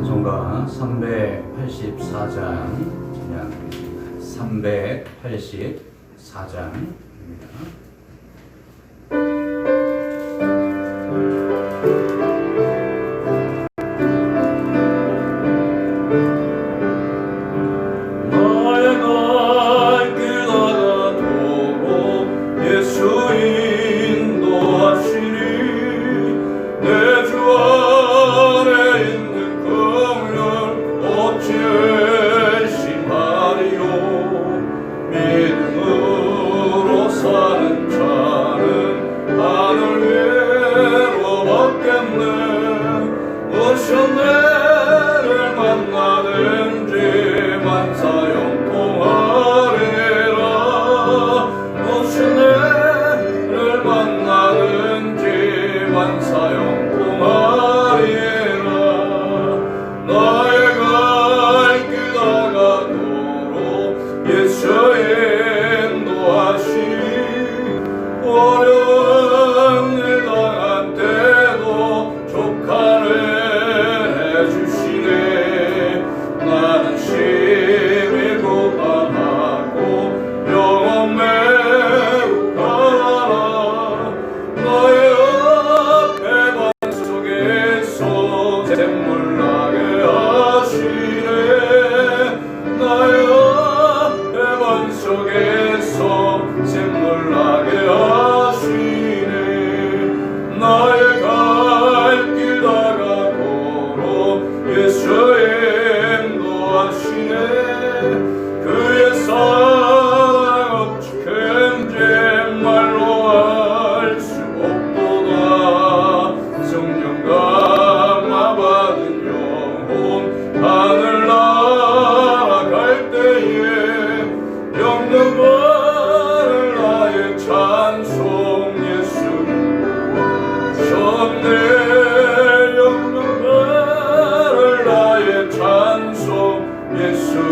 찬송가 384장 진행하겠습니다. 384장입니다. 나는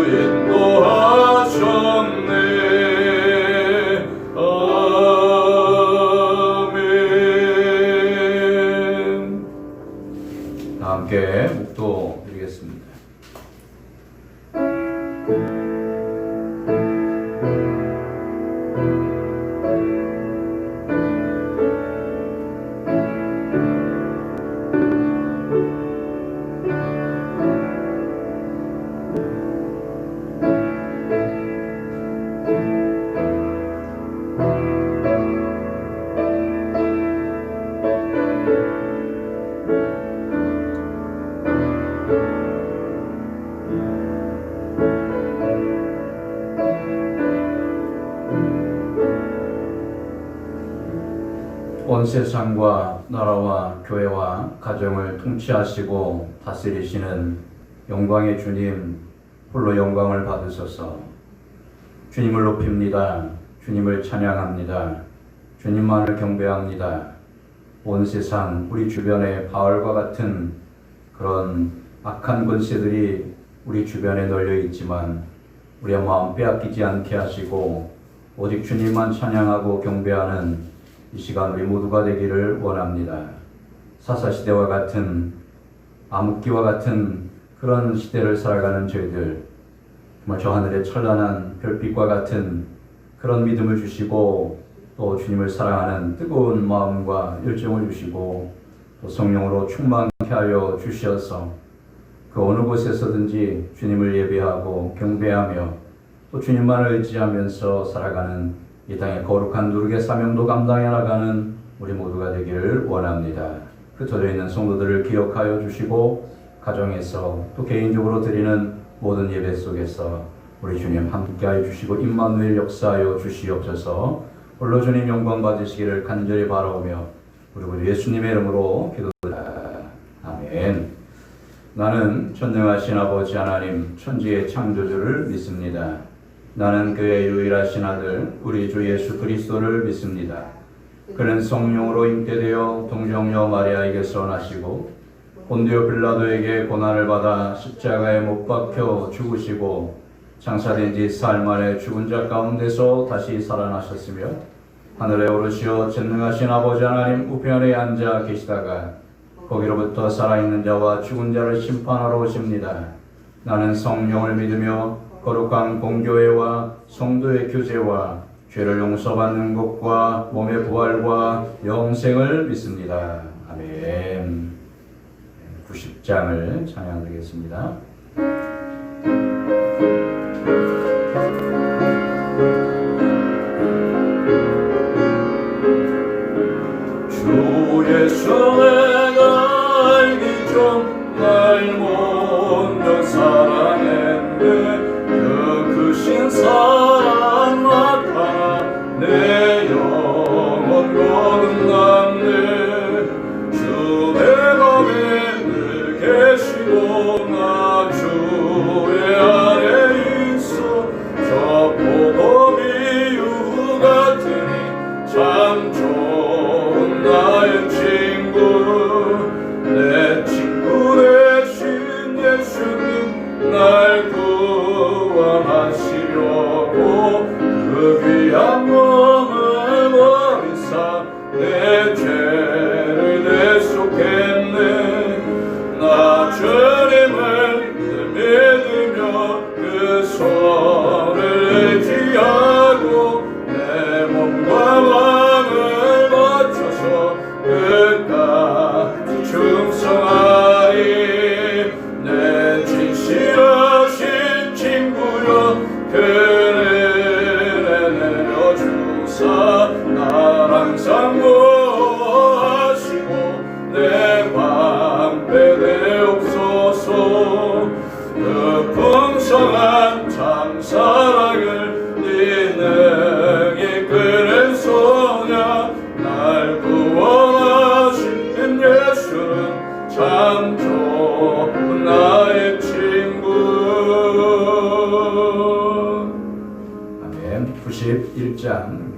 인도하셨네. 아멘. 다 함께 묵도 드리겠습니다. 온 세상과 나라와 교회와 가정을 통치하시고 다스리시는 영광의 주님, 홀로 영광을 받으소서. 주님을 높입니다. 주님을 찬양합니다. 주님만을 경배합니다. 온 세상 우리 주변에 바울과 같은 그런 악한 권세들이 우리 주변에 널려 있지만 우리의 마음 빼앗기지 않게 하시고 오직 주님만 찬양하고 경배하는 이 시간 우리 모두가 되기를 원합니다. 사사시대와 같은 암흑기와 같은 그런 시대를 살아가는 저희들, 정말 저 하늘의 찬란한 별빛과 같은 그런 믿음을 주시고 또 주님을 사랑하는 뜨거운 마음과 열정을 주시고 또 성령으로 충만케 하여 주셔서 그 어느 곳에서든지 주님을 예배하고 경배하며 또 주님만을 의지하면서 살아가는 이 땅의 거룩한 누룩의 사명도 감당해 나가는 우리 모두가 되기를 원합니다. 흩어져 있는 성도들을 기억하여 주시고 가정에서 또 개인적으로 드리는 모든 예배 속에서 우리 주님 함께하여 주시고 임마누엘 역사하여 주시옵소서. 홀로 주님 영광 받으시기를 간절히 바라오며 우리 구주 예수님의 이름으로 기도드립니다. 아멘. 나는 전능하신 아버지 하나님 천지의 창조주를 믿습니다. 나는 그의 유일하신 아들 우리 주 예수 그리스도를 믿습니다. 그는 성령으로 잉태되어 동정녀 마리아에게서 나시고 본디오 빌라도에게 고난을 받아 십자가에 못 박혀 죽으시고 장사된 지 사흘 만에 죽은 자 가운데서 다시 살아나셨으며 하늘에 오르시어 전능하신 아버지 하나님 우편에 앉아 계시다가 거기로부터 살아있는 자와 죽은 자를 심판하러 오십니다. 나는 성령을 믿으며 거룩한 공교회와 성도의 교제와 죄를 용서받는 것과 몸의 부활과 영생을 믿습니다. 아멘. 90장을 찬양드리겠습니다. 주 예수의 알기 전 날 먼저 사랑했네. 그 사랑 나타나 내 영혼 거듭났네. 주 내 맘에 늘 계시고 나 주의 안에 있어. 저 포도비유 같으니 참 좋은 나의 친구. 내 친구 되신 예수님 날 구원하시려고 그 귀한 몸을 버리사 내 죄를 대속했네. 나 주님을 믿으며 그 손을 의지하고 내 몸과 마음을 바쳐서 끝까지 충성하리. 내 진실하신 친구여 그늘에 내려주사 날 항상 보호하시고 내 방패 되옵소서. 그 풍성한 참 사랑을 네 능히 끄는 소냐. 날 구원하신 예수는 참 좋은 나의 친구. 아멘. 91장입니다.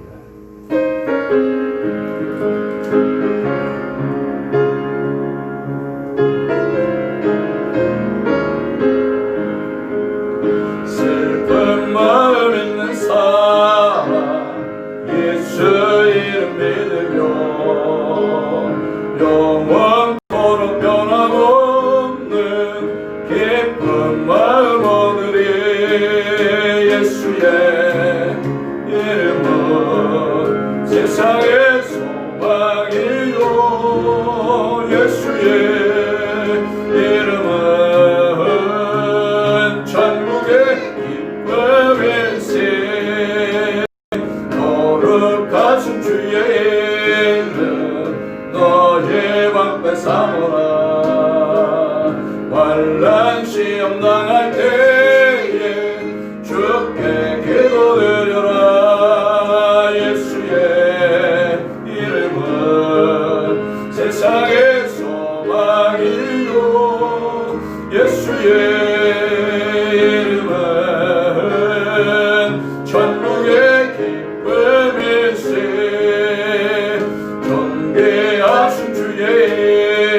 세상의 소망이요 예수의 이름은 천국의 기쁨일세 거룩하신 주의 이름 너의 방패 삼으라 환난 시험 당할 때에 주께 기도드려라 예수의 이름은 세상의 소망이요 예수의 이름은 천국의 기쁨일세 존귀하신 주의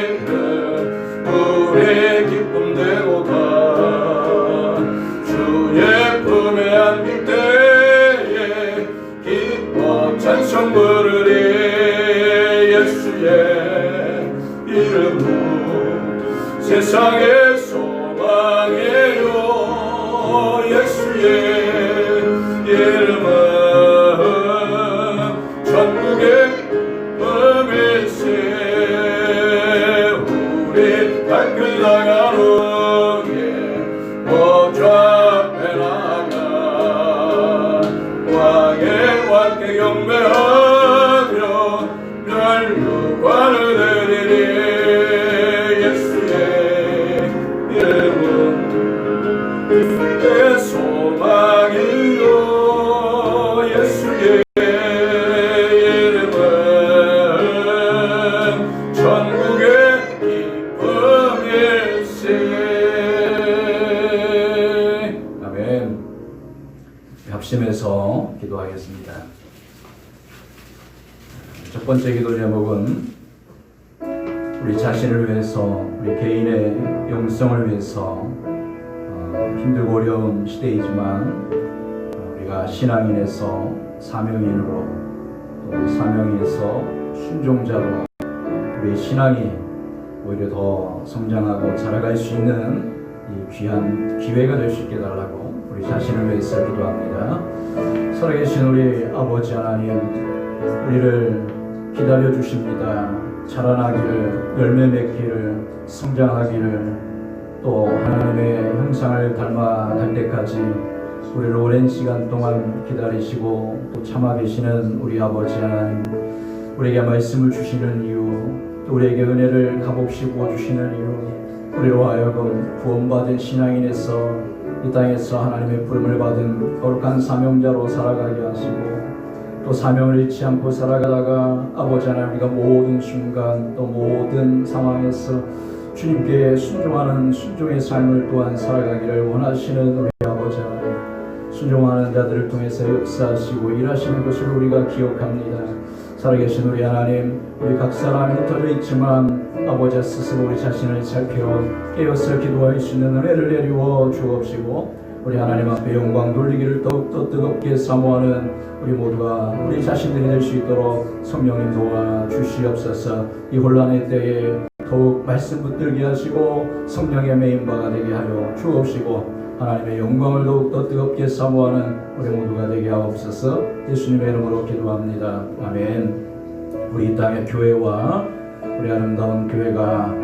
이름 우리의 기쁨 되고가 주의 품에 안길 때에 기뻐 찬송 부르리 예수의 이름은 세상의 소망이요 예수의 이름은 천국의 기쁨일세 발길 나가로에 모두 앞에 나가 왕의 왕께 경배하며 멸류관을 드리리 예수의 이름은 내 소망이요 예수의 이름은 천국의 아멘. 합심해서 기도하겠습니다. 첫 번째 기도 제목은 우리 자신을 위해서, 우리 개인의 영성을 위해서 힘들고 어려운 시대이지만 우리가 신앙인에서 사명인으로 또 사명인에서 순종자로 우리 신앙이 오히려 더 성장하고 자라갈 수 있는 이 귀한 기회가 될 수 있게 해달라고 우리 자신을 위해서 기도합니다. 살아계신 우리 아버지 하나님, 우리를 기다려 주십니다. 자라나기를, 열매 맺기를, 성장하기를, 또 하나님의 형상을 닮아갈 때까지 우리를 오랜 시간 동안 기다리시고 또 참아 계시는 우리 아버지 하나님, 우리에게 말씀을 주시는 이유, 또 우리에게 은혜를 값없이 부어주시는 이유, 우리로 하여금 구원받은 신앙인에서 이 땅에서 하나님의 부름을 받은 거룩한 사명자로 살아가게 하시고 또 사명을 잃지 않고 살아가다가 아버지 하나님, 우리가 모든 순간 또 모든 상황에서 주님께 순종하는 순종의 삶을 또한 살아가기를 원하시는 우리 아버지 하나님, 순종하는 자들을 통해서 역사하시고 일하시는 것을 우리가 기억합니다. 살아계신 우리 하나님, 우리 각 사람이 흩어져 있지만 아버지 스스로 우리 자신을 살펴 깨어서 기도할 수 있는 은혜를 내리워 주옵시고 우리 하나님 앞에 영광 돌리기를 더욱더 뜨겁게 사모하는 우리 모두가 우리 자신들이 될 수 있도록 성령님 도와 주시옵소서. 이 혼란의 때에 더욱 말씀 붙들게 하시고 성령의 메인바가 되게 하여 주옵시고 하나님의 영광을 더욱더 뜨겁게 사모하는 우리 모두가 되게 하옵소서. 예수님의 이름으로 기도합니다. 아멘. 우리 이 땅의 교회와 우리 아름다운 교회가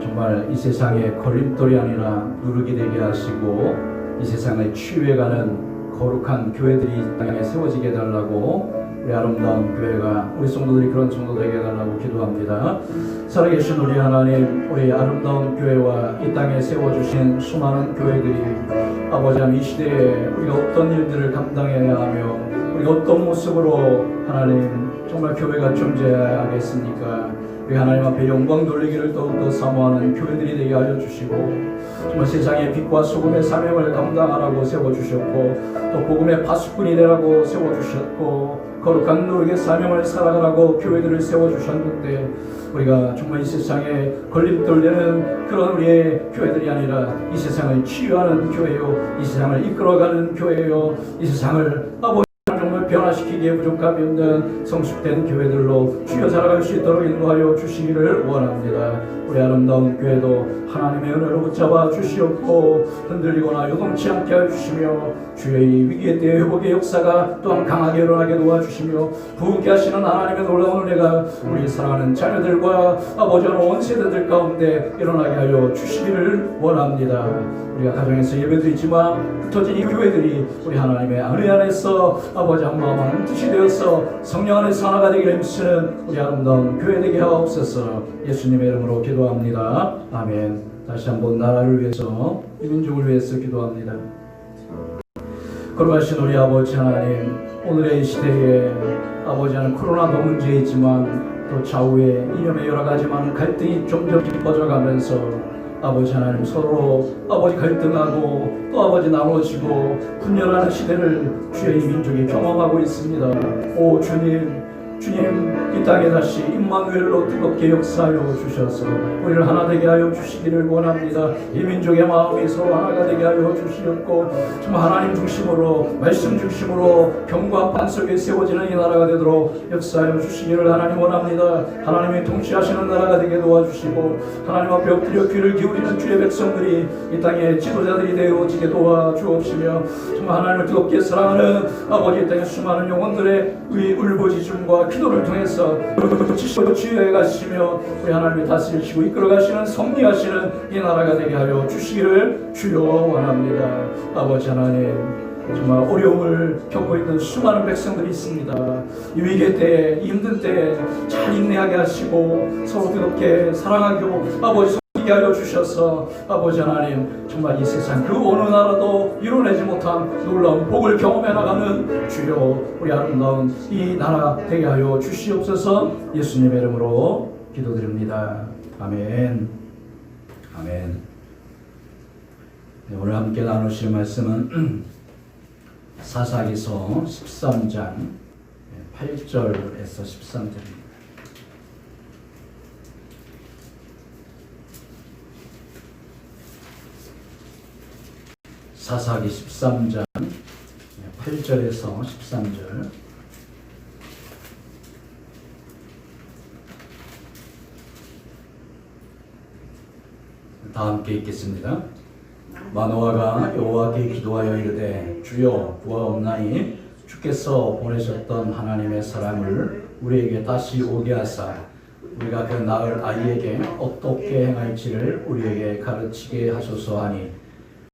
정말 이 세상의 걸림돌이 아니라 누르기 되게 하시고 이 세상을 치유해가는 거룩한 교회들이 이 땅에 세워지게 해달라고 우리 아름다운 교회가 우리 성도들이 그런 성도 되게 해달라고 기도합니다. 살아계신 우리 하나님, 우리 아름다운 교회와 이 땅에 세워주신 수많은 교회들이 아버지 하나님, 이 시대에 우리가 어떤 일들을 감당해야 하며 우리가 어떤 모습으로 하나님 정말 교회가 존재하겠습니까? 우리 하나님 앞에 영광 돌리기를 더욱더 사모하는 교회들이 되게 하여 주시고 정말 세상의 빛과 소금의 사명을 감당하라고 세워주셨고 또 복음의 파수꾼이 되라고 세워주셨고 거룩한 노력의 사명을 살아가라고 교회들을 세워주셨는데 우리가 정말 이 세상에 걸림돌 되는 그런 우리의 교회들이 아니라 이 세상을 치유하는 교회요, 이 세상을 이끌어가는 교회요, 이 세상을 아버지 정말 변화시키기에 부족함이 없는 성숙된 교회들로 주여 자라갈 수 있도록 인도하여 주시기를 원합니다. 우리 아름다운 교회도 하나님의 은혜로 붙잡아 주시옵고 흔들리거나 요동치 않게 하여 주시며 주의 이 위기에 대해 회복의 역사가 또한 강하게 일어나게 도와주시며 부흥케 하시는 하나님의 놀라운 은혜가 우리 사랑하는 자녀들과 아버지와 온 세대들 가운데 일어나게 하여 주시기를 원합니다. 우리가 가정에서 예배드리지만 흩어진 이 교회들이 우리 하나님의 은혜 안에서 아버지 한 마음 한 뜻이 되어서 성령 안에서 하나가 되기를 힘쓰는 우리 아름다운 교회 되게 하옵소서. 예수님의 이름으로 기도합니다. 아멘. 다시 한번 나라를 위해서 이 민족을 위해서 기도합니다. 거룩하신 우리 아버지 하나님, 오늘의 이 시대에 아버지 하나님 코로나도 문제이지만 또 좌우에 이념의 여러 가지 많은 갈등이 점점 깊어져가면서 아버지 하나님 서로 아버지 갈등하고 또 아버지 나눠지고 분열하는 시대를 주의 이 민족이 경험하고 있습니다. 오 주님, 이 땅에 다시 임마누엘로 뜨겁게 역사하여 주셔서 우리를 하나 되게 하여 주시기를 원합니다. 이 민족의 마음이 서로 하나가 되게 하여 주시옵고 정말 하나님 중심으로 말씀 중심으로 경과 판 속에 세워지는 이 나라가 되도록 역사하여 주시기를 하나님 원합니다. 하나님이 통치하시는 나라가 되게 도와주시고 하나님 앞에 엎드려 귀를 기울이는 주의 백성들이 이 땅의 지도자들이 되어지게 도와주옵시며 정말 하나님을 뜨겁게 사랑하는 아버지 땅의 수많은 영혼들의 울부짖음과 기도를 통해서 치유해 가시며 우리 하나님이 다스리시고 이끌어 가시는 섭리하시는 이 나라가 되게 하여 주시기를 주여 원합니다. 아버지 하나님, 정말 어려움을 겪고 있는 수많은 백성들이 있습니다. 이 위기 때, 이 힘든 때 잘 인내하게 하시고 서로 뜨겁게 사랑하고 아버지 이게 하여 주셔서 아버지 하나님 정말 이 세상 그 어느 나라도 이뤄내지 못한 놀라운 복을 경험해 나가는 주여 우리 아름다운 이 나라 되게 하여 주시옵소서. 예수님의 이름으로 기도드립니다. 아멘. 아멘. 네, 오늘 함께 나누실 말씀은 사사기서 13장 8절에서 13절입니다. 사사기 13장 8절에서 13절. 다 함께 읽겠습니다. 마노아가 여호와께 기도하여 이르되 주여 구하옵나니 주께서 보내셨던 하나님의 사람을 우리에게 다시 오게 하사 우리가 그 낳을 아이에게 어떻게 행할지를 우리에게 가르치게 하소서 하니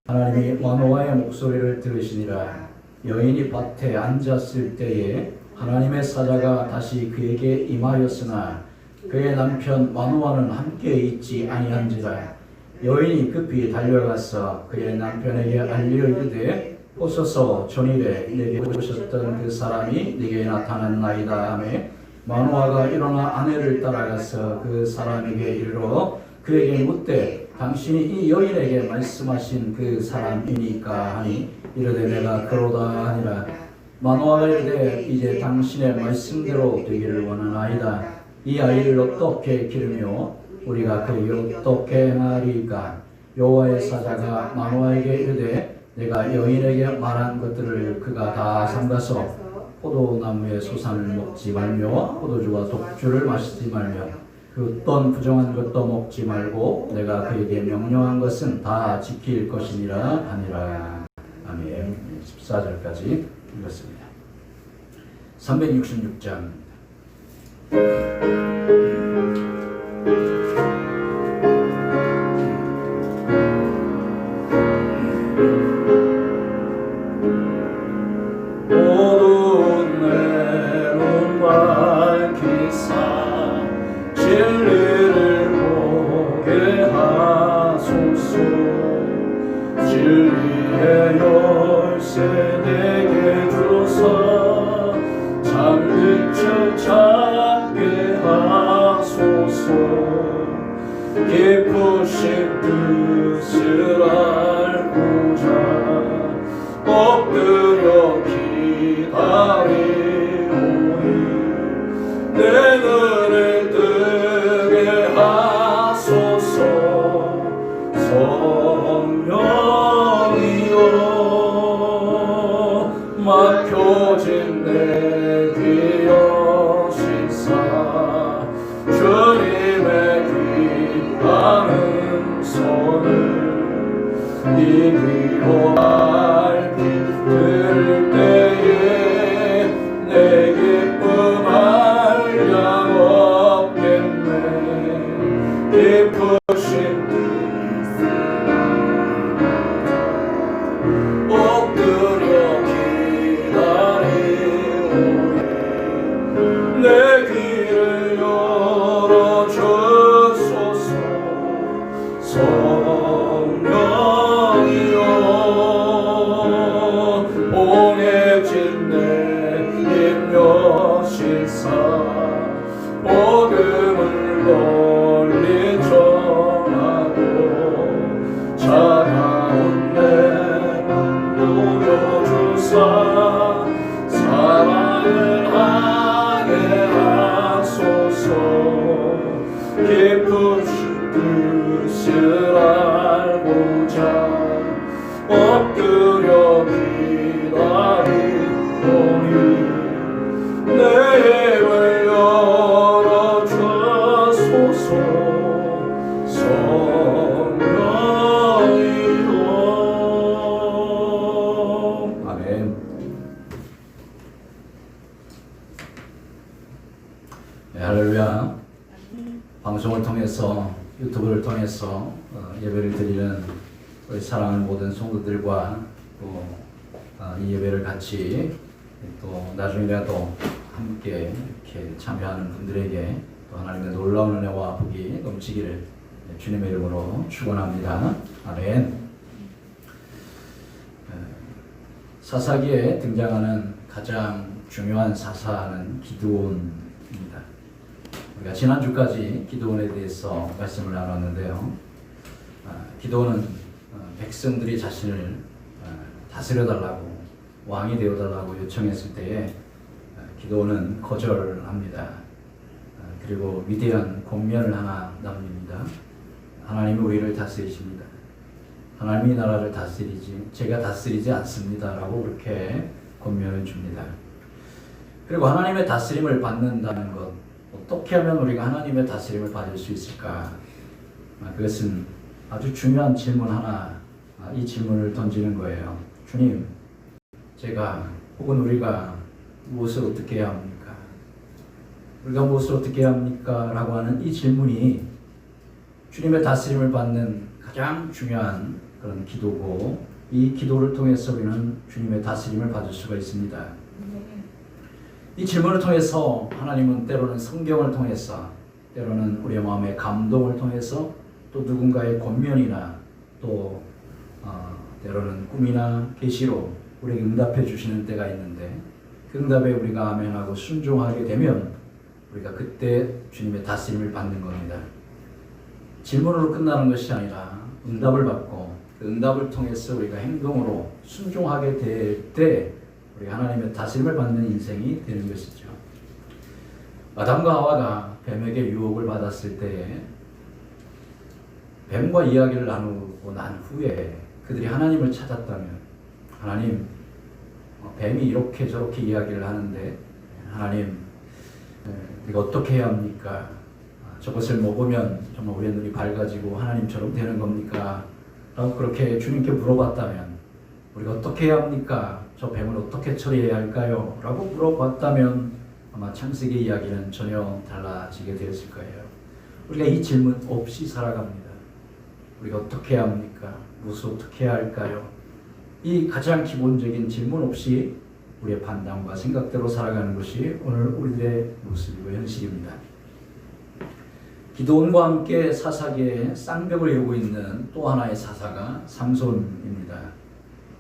하나님이 마노아의 목소리를 들으시니라. 여인이 밭에 앉았을 때에 하나님의 사자가 다시 그에게 임하였으나 그의 남편 마노아는 함께 있지 아니한지라. 여인이 급히 달려가서 그의 남편에게 알려 이르되 보소서 전일에 내게 오셨던 그 사람이 네게 나타났나이다 하매 마노아가 일어나 아내를 따라가서 그 사람에게 이르러 그에게 묻되 당신이 이 여인에게 말씀하신 그 사람이니까 하니 이르되 내가 그러다 하니라. 마노아가 이르되 이제 당신의 말씀대로 되기를 원하나이다. 이 아이를 어떻게 기르며 우리가 그에게 어떻게 행하리까. 여호와의 사자가 마노아에게 이르되 내가 여인에게 말한 것들을 그가 다 삼가서 포도나무의 소산을 먹지 말며 포도주와 독주를 마시지 말며 그 어떤 부정한 것도 먹지 말고 내가 그에게 명령한 것은 다 지킬 것이니라 하니라. 아멘. 14절까지 읽었습니다. 366장. 진리의 열쇠 내게 주사 잠든 척 찾게 하소서. 깊으신 뜻을 알고자 엎드려 기다리오니 내 눈을 뜨게 하소서. 성령이여 막혀진 내 하시사 복음을 널리 전하고 차가운 내맘 녹여주사 사랑을 하게 하소서 깊으신 뜻을 알고자 엎드려 기다리노니 내 입을 열어주소서 성령이여. 아멘. 네, 할렐루야. 방송을 통해서 유튜브를 통해서 예배를 드리는 우리 사랑하는 모든 성도들과 또 이 예배를 같이 또 나중이라도 함께 이렇게 참여하는 분들에게 또 하나님의 놀라운 은혜와 복이 넘치기를 주님의 이름으로 축원합니다. 아멘. 사사기에 등장하는 가장 중요한 사사는 기드온입니다. 우리가 지난주까지 기드온에 대해서 말씀을 나눴는데요. 기드온은 백성들이 자신을 다스려달라고 왕이 되어달라고 요청했을 때에 기드온은 거절합니다. 그리고 위대한 권면을 하나 남깁니다. 하나님이 우리를 다스리십니다. 하나님이 나라를 다스리지 제가 다스리지 않습니다 라고 그렇게 권면을 줍니다. 그리고 하나님의 다스림을 받는다는 것, 어떻게 하면 우리가 하나님의 다스림을 받을 수 있을까? 그것은 아주 중요한 질문 하나, 이 질문을 던지는 거예요. 주님, 제가 혹은 우리가 무엇을 어떻게 해야 합니까? 우리가 무엇을 어떻게 해야 합니까? 라고 하는 이 질문이 주님의 다스림을 받는 가장 중요한 그런 기도고, 이 기도를 통해서 우리는 주님의 다스림을 받을 수가 있습니다. 이 질문을 통해서 하나님은 때로는 성경을 통해서, 때로는 우리의 마음의 감동을 통해서, 또 누군가의 권면이나 또 때로는 꿈이나 계시로 우리에게 응답해 주시는 때가 있는데, 그 응답에 우리가 아멘하고 순종하게 되면 우리가 그때 주님의 다스림을 받는 겁니다. 질문으로 끝나는 것이 아니라 응답을 받고 그 응답을 통해서 우리가 행동으로 순종하게 될 때 우리 하나님의 다스림을 받는 인생이 되는 것이죠. 아담과 하와가 뱀에게 유혹을 받았을 때에 뱀과 이야기를 나누고 난 후에 그들이 하나님을 찾았다면, 하나님, 뱀이 이렇게 저렇게 이야기를 하는데 하나님, 우리가 어떻게 해야 합니까? 저것을 먹으면 정말 우리의 눈이 밝아지고 하나님처럼 되는 겁니까? 라고 그렇게 주님께 물어봤다면, 우리가 어떻게 해야 합니까? 저 뱀을 어떻게 처리해야 할까요? 라고 물어봤다면 아마 창세기 이야기는 전혀 달라지게 되었을 거예요. 우리가 이 질문 없이 살아갑니다. 우리가 어떻게 해야 합니까? 무엇을 어떻게 해야 할까요? 이 가장 기본적인 질문 없이 우리의 판단과 생각대로 살아가는 것이 오늘 우리들의 모습이고 현실입니다. 기드온과 함께 사사기에 쌍벽을 이루고 있는 또 하나의 사사가 삼손입니다.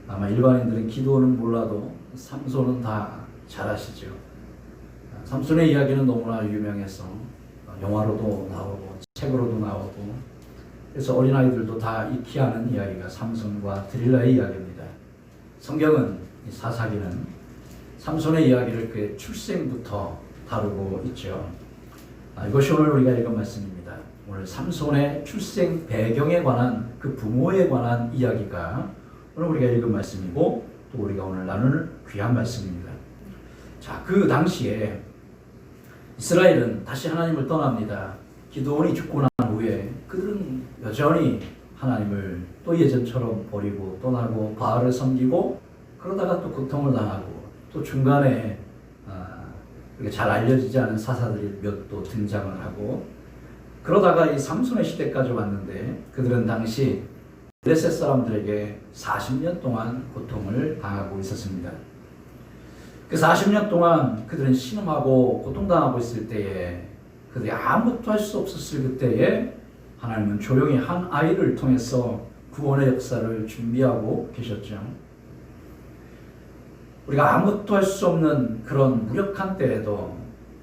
아마 일반인들은 기드온은 몰라도 삼손은 다 잘 아시죠. 삼손의 이야기는 너무나 유명해서 영화로도 나오고 책으로도 나오고, 그래서 어린아이들도 다 익히 아는 이야기가 삼손과 드릴라의 이야기입니다. 성경은, 이 사사기는 삼손의 이야기를 그의 출생부터 다루고 있죠. 이것이 오늘 우리가 읽은 말씀입니다. 오늘 삼손의 출생 배경에 관한, 그 부모에 관한 이야기가 오늘 우리가 읽은 말씀이고, 또 우리가 오늘 나눌 귀한 말씀입니다. 자, 그 당시에 이스라엘은 다시 하나님을 떠납니다. 기드온이 죽고 난 후에 그들은 여전히 하나님을 또 예전처럼 버리고 떠나고 바알을 섬기고, 그러다가 또 고통을 당하고, 또 중간에 잘 알려지지 않은 사사들이 몇 또 등장을 하고, 그러다가 이 삼손의 시대까지 왔는데 그들은 당시 블레셋 사람들에게 40년 동안 고통을 당하고 있었습니다. 그 40년 동안 그들은 신음하고 고통당하고 있을 때에, 그들이 아무것도 할 수 없었을 그때에 하나님은 조용히 한 아이를 통해서 구원의 역사를 준비하고 계셨죠. 우리가 아무것도 할 수 없는 그런 무력한 때에도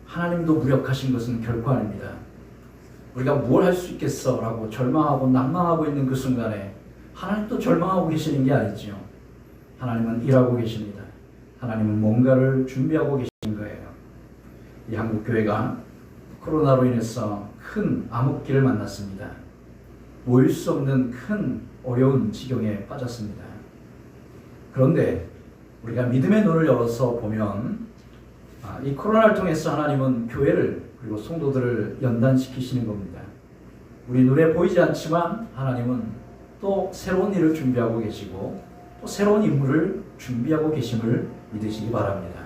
하나님도 무력하신 것은 결코 아닙니다. 우리가 뭘 할 수 있겠어 라고 절망하고 난망하고 있는 그 순간에 하나님도 절망하고 계시는 게 아니지요. 하나님은 일하고 계십니다. 하나님은 뭔가를 준비하고 계시는 거예요. 이 한국교회가 코로나로 인해서 큰 암흑기를 만났습니다. 모일 수 없는 큰 어려운 지경에 빠졌습니다. 그런데 우리가 믿음의 눈을 열어서 보면 이 코로나를 통해서 하나님은 교회를 그리고 성도들을 연단시키시는 겁니다. 우리 눈에 보이지 않지만 하나님은 또 새로운 일을 준비하고 계시고 또 새로운 인물을 준비하고 계심을 믿으시기 바랍니다.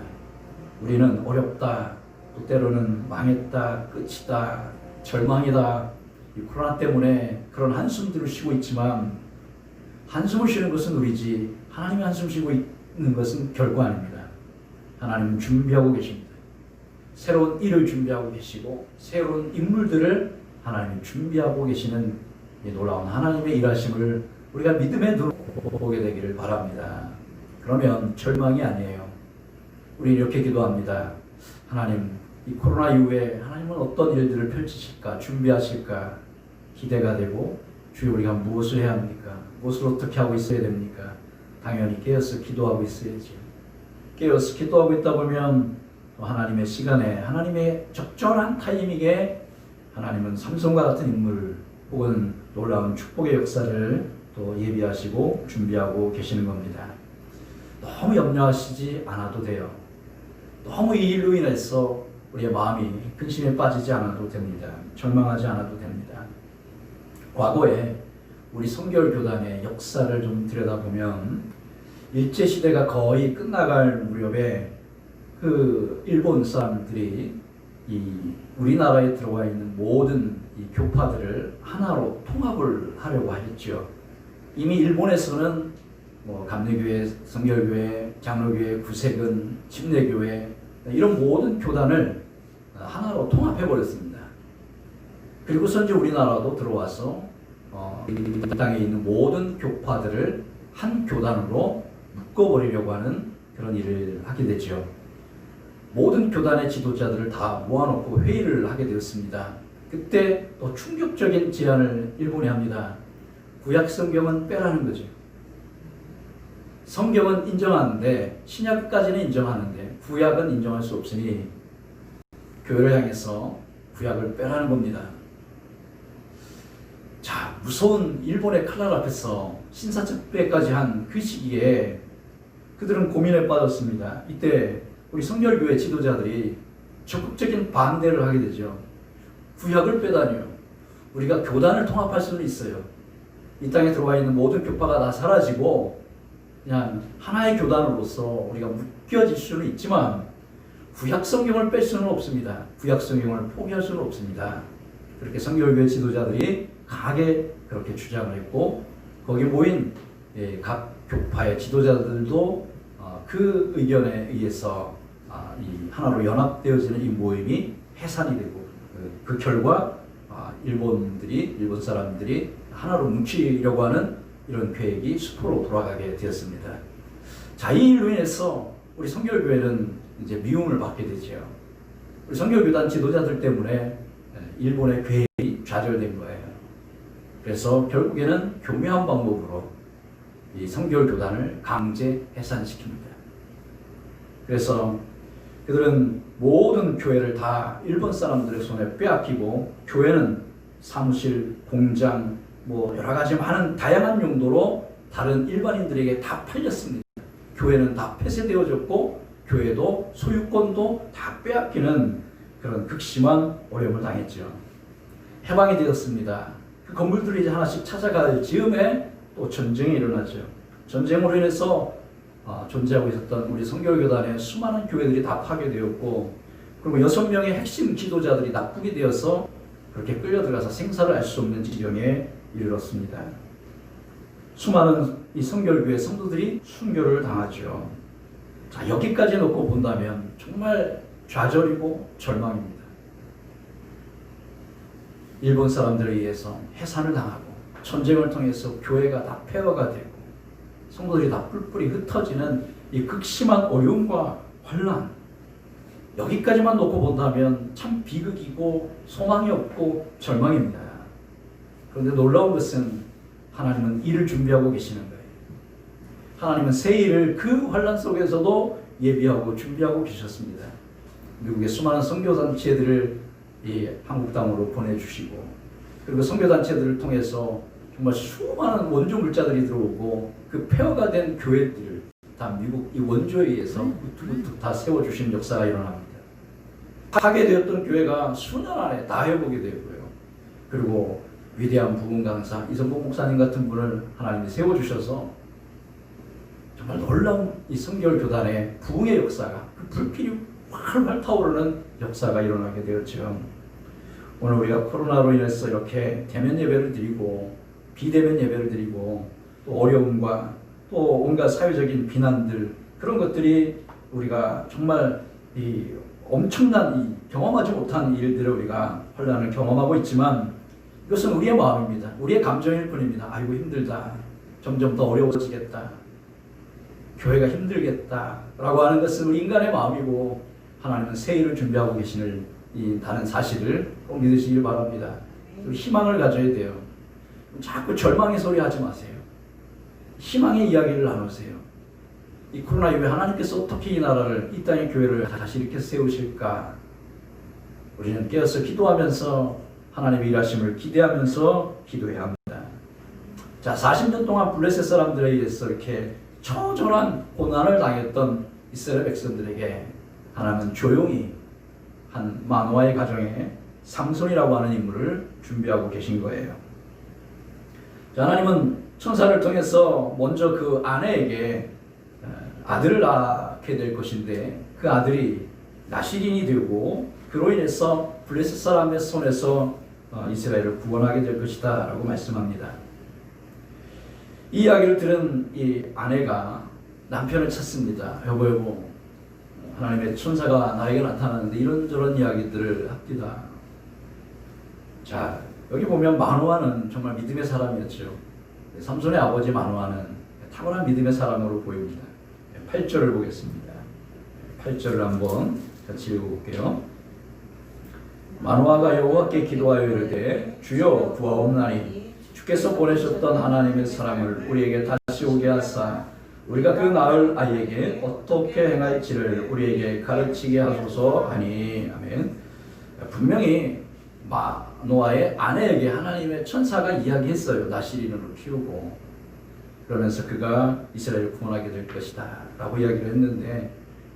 우리는 어렵다, 또 때로는 망했다, 끝이다, 절망이다, 이 코로나 때문에 그런 한숨들을 쉬고 있지만 한숨을 쉬는 것은 우리지 하나님이 한숨 쉬고 있는 것은 결코 아닙니다. 하나님은 준비하고 계십니다. 새로운 일을 준비하고 계시고 새로운 인물들을 하나님이 준비하고 계시는 이 놀라운 하나님의 일하심을 우리가 믿음의 눈으로 보게 되기를 바랍니다. 그러면 절망이 아니에요. 우리 이렇게 기도합니다. 하나님, 이 코로나 이후에 하나님은 어떤 일들을 펼치실까, 준비하실까 기대가 되고 주여 우리가 무엇을 해야 합니까? 무엇을 어떻게 하고 있어야 됩니까? 당연히 깨어서 기도하고 있어야지. 깨어서 기도하고 있다 보면 하나님의 시간에 하나님의 적절한 타이밍에 하나님은 삼손과 같은 인물 혹은 놀라운 축복의 역사를 또 예비하시고 준비하고 계시는 겁니다. 너무 염려하시지 않아도 돼요. 너무 이 일로 인해서 우리의 마음이 근심에 빠지지 않아도 됩니다. 절망하지 않아도 됩니다. 과거에 우리 성결교단의 역사를 좀 들여다보면 일제시대가 거의 끝나갈 무렵에 그 일본 사람들이 이 우리나라에 들어와 있는 모든 이 교파들을 하나로 통합을 하려고 하겠죠. 이미 일본에서는 뭐 감리교회, 성결교회, 장로교회, 구세근, 침례교회 이런 모든 교단을 하나로 통합해 버렸습니다. 그리고서 이제 우리나라도 들어와서 이 땅에 있는 모든 교파들을 한 교단으로 묶어버리려고 하는 그런 일을 하게 되죠. 모든 교단의 지도자들을 다 모아놓고 회의를 하게 되었습니다. 그때 또 충격적인 제안을 일본이 합니다. 구약 성경은 빼라는 거죠. 성경은 인정하는데 신약까지는 인정하는데 구약은 인정할 수 없으니 교회를 향해서 구약을 빼라는 겁니다. 자, 무서운 일본의 칼날 앞에서 신사측배까지 한 그 시기에 그들은 고민에 빠졌습니다. 이때 우리 성결교회 지도자들이 적극적인 반대를 하게 되죠. 구약을 빼다니요. 우리가 교단을 통합할 수는 있어요. 이 땅에 들어와 있는 모든 교파가 다 사라지고 그냥 하나의 교단으로서 우리가 묶여질 수는 있지만 구약 성경을 뺄 수는 없습니다. 구약 성경을 포기할 수는 없습니다. 그렇게 성결교회 지도자들이 강하게 그렇게 주장을 했고 거기 모인 각 교파의 지도자들도 그 의견에 의해서 이 하나로 연합되어지는 이 모임이 해산이 되고 그 결과 일본 사람들이 하나로 뭉치려고 하는 이런 계획이 수포로 돌아가게 되었습니다. 자, 이 일로 인해서 우리 성결교회는 이제 미움을 받게 되죠. 우리 성결교단 지도자들 때문에 일본의 계획이 좌절된 거예요. 그래서 결국에는 교묘한 방법으로 이 성결교단을 강제 해산시킵니다. 그래서 그들은 모든 교회를 다 일본 사람들의 손에 빼앗기고 교회는 사무실, 공장, 뭐 여러 가지 많은 다양한 용도로 다른 일반인들에게 다 팔렸습니다. 교회는 다 폐쇄되어졌고 교회도 소유권도 다 빼앗기는 그런 극심한 어려움을 당했죠. 해방이 되었습니다. 그 건물들이 이제 하나씩 찾아갈 즈음에 또 전쟁이 일어났죠. 전쟁으로 인해서 존재하고 있었던 우리 성결교단의 수많은 교회들이 다 파괴되었고 그리고 6명의 핵심 지도자들이 납북이 되어서 그렇게 끌려들어가서 생사를 알 수 없는 지경에 이르렀습니다. 수많은 이 성결교회 성도들이 순교를 당하죠. 자, 여기까지 놓고 본다면 정말 좌절이고 절망입니다. 일본 사람들에 의해서 해산을 당하고 전쟁을 통해서 교회가 다 폐허가 되고 성도들이 다 뿔뿔이 흩어지는 이 극심한 어려움과 환난, 여기까지만 놓고 본다면 참 비극이고 소망이 없고 절망입니다. 그런데 놀라운 것은 하나님은 일을 준비하고 계시는 거예요. 하나님은 새 일을 그 환난 속에서도 예비하고 준비하고 계셨습니다. 미국의 수많은 선교단체들을 이 한국 땅으로 보내주시고, 그리고 선교단체들을 통해서 정말 수많은 원조 물자들이 들어오고 그 폐허가 된 교회들을 다 미국 이 원조에 의해서 우뚝우뚝 다 세워주시는 역사가 일어납니다. 파괴되었던 교회가 수년 안에 다 회복이 되고요. 그리고 위대한 부흥 강사 이성복 목사님 같은 분을 하나님이 세워주셔서 정말 놀라운 이 성결 교단의 부흥의 역사가, 그 불길이 활활 타오르는 역사가 일어나게 되었죠. 오늘 우리가 코로나로 인해서 이렇게 대면 예배를 드리고 비대면 예배를 드리고 또 어려움과 또 온갖 사회적인 비난들, 그런 것들이 우리가 정말 이 엄청난 이 경험하지 못한 일들을 우리가 혼란을 경험하고 있지만, 이것은 우리의 마음입니다. 우리의 감정일 뿐입니다. 아이고 힘들다, 점점 더 어려워지겠다, 교회가 힘들겠다 라고 하는 것은 우리 인간의 마음이고, 하나님은 새 일을 준비하고 계시는 이 다른 사실을 꼭 믿으시길 바랍니다. 희망을 가져야 돼요. 자꾸 절망의 소리 하지 마세요. 희망의 이야기를 나누세요. 이 코로나 이후에 하나님께서 어떻게 이 나라를, 이 땅의 교회를 다시 이렇게 세우실까? 우리는 깨어서 기도하면서 하나님의 일하심을 기대하면서 기도해야 합니다. 자, 40년 동안 블레셋 사람들에 의해서 이렇게 처절한 고난을 당했던 이스라엘 백성들에게 하나님은 조용히 한 마노아의 가정에 삼손이라고 하는 인물을 준비하고 계신 거예요. 자, 하나님은 천사를 통해서 먼저 그 아내에게 아들을 낳게 될 것인데, 그 아들이 나시린이 되고 그로 인해서 블레셋 사람의 손에서 이스라엘을 구원하게 될 것이다 라고 말씀합니다. 이 이야기를 들은 이 아내가 남편을 찾습니다. 여보, 하나님의 천사가 나에게 나타나는데 이런저런 이야기들을 합니다. 자, 여기 보면 마노아는 정말 믿음의 사람이었죠. 삼손의 아버지 마노아는 탁월한 믿음의 사람으로 보입니다. 8절을 보겠습니다. 8절을 한번 같이 읽어볼게요. 마노아가 여호와께 기도하여 이르되 주여 구하옵나니 주께서 보내셨던 하나님의 사람을 우리에게 다시 오게 하사 우리가 그 낳을 아이에게 어떻게 행할지를 우리에게 가르치게 하소서 하니. 아멘. 분명히 마노아의 아내에게 하나님의 천사가 이야기했어요. 나시린으로 키우고, 그러면서 그가 이스라엘을 구원하게 될 것이다 라고 이야기를 했는데,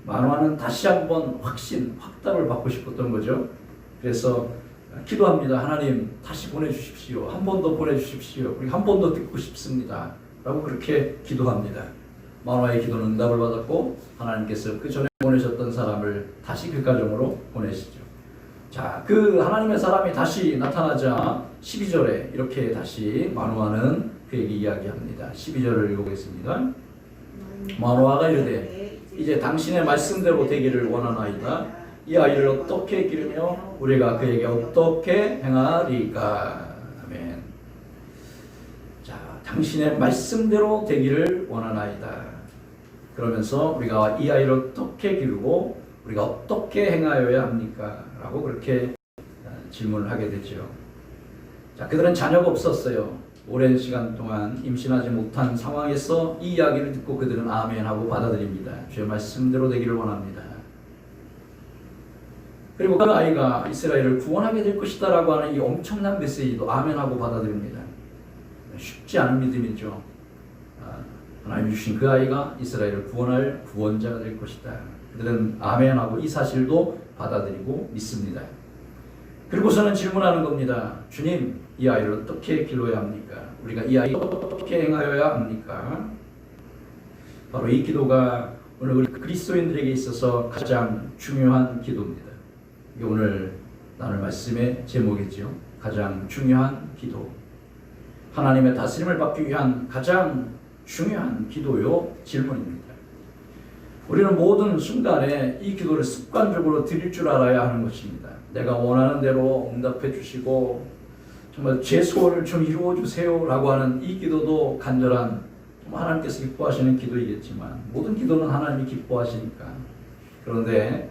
마노아는 다시 한번 확답을 받고 싶었던 거죠. 그래서 기도합니다. 하나님 다시 보내주십시오. 한 번 더 보내주십시오. 우리 한 번 더 듣고 싶습니다 라고 그렇게 기도합니다. 마노아의 기도는 응답을 받았고, 하나님께서 그 전에 보내셨던 사람을 다시 그 가정으로 보내시죠. 자, 그 하나님의 사람이 다시 나타나자 12절에 이렇게 다시 마노아는 그에게 이야기합니다. 12절을 읽어보겠습니다. 마노아가 이르되 이제 당신의 말씀대로 되기를 원하나이다. 이 아이를 어떻게 기르며 우리가 그에게 어떻게 행하리까. 아멘. 자, 당신의 말씀대로 되기를 원하나이다. 그러면서 우리가 이 아이를 어떻게 기르고 우리가 어떻게 행하여야 합니까? 라고 그렇게 질문을 하게 되죠. 자, 그들은 자녀가 없었어요. 오랜 시간 동안 임신하지 못한 상황에서 이 이야기를 듣고 그들은 아멘 하고 받아들입니다. 주의 말씀대로 되기를 원합니다. 그리고 그 아이가 이스라엘을 구원하게 될 것이다 라고 하는 이 엄청난 메시지도 아멘 하고 받아들입니다. 쉽지 않은 믿음이죠. 하나님이 주신 그 아이가 이스라엘을 구원할 구원자가 될 것이다. 그들은 아멘하고 이 사실도 받아들이고 믿습니다. 그리고서는 질문하는 겁니다. 주님, 이 아이를 어떻게 길러야 합니까? 우리가 이 아이를 어떻게 행하여야 합니까? 바로 이 기도가 오늘 우리 그리스도인들에게 있어서 가장 중요한 기도입니다. 이게 오늘 나눌 말씀의 제목이죠. 가장 중요한 기도. 하나님의 다스림을 받기 위한 가장 중요한 기도요 질문입니다. 우리는 모든 순간에 이 기도를 습관적으로 드릴 줄 알아야 하는 것입니다. 내가 원하는 대로 응답해 주시고 정말 제 소원을 좀 이루어 주세요 라고 하는 이 기도도 간절한, 하나님께서 기뻐하시는 기도이겠지만 모든 기도는 하나님이 기뻐하시니까. 그런데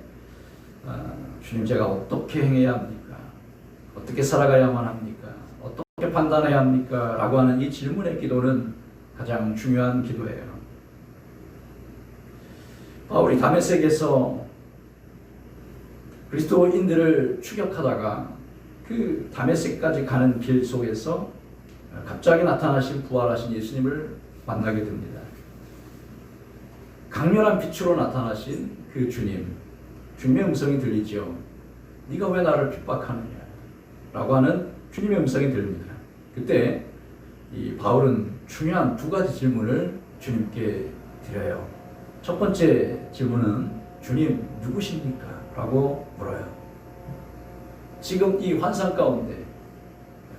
주님 제가 어떻게 행해야 합니까? 어떻게 살아가야만 합니까? 어떻게 판단해야 합니까? 라고 하는 이 질문의 기도는 가장 중요한 기도예요. 바울이 다메섹에서 그리스도인들을 추격하다가 그 다메섹까지 가는 길 속에서 갑자기 나타나신 부활하신 예수님을 만나게 됩니다. 강렬한 빛으로 나타나신 그 주님의 음성이 들리죠. 네가 왜 나를 핍박하느냐 라고 하는 주님의 음성이 들립니다. 그때 이 바울은 중요한 두 가지 질문을 주님께 드려요. 첫 번째 질문은 주님 누구십니까? 라고 물어요. 지금 이 환상 가운데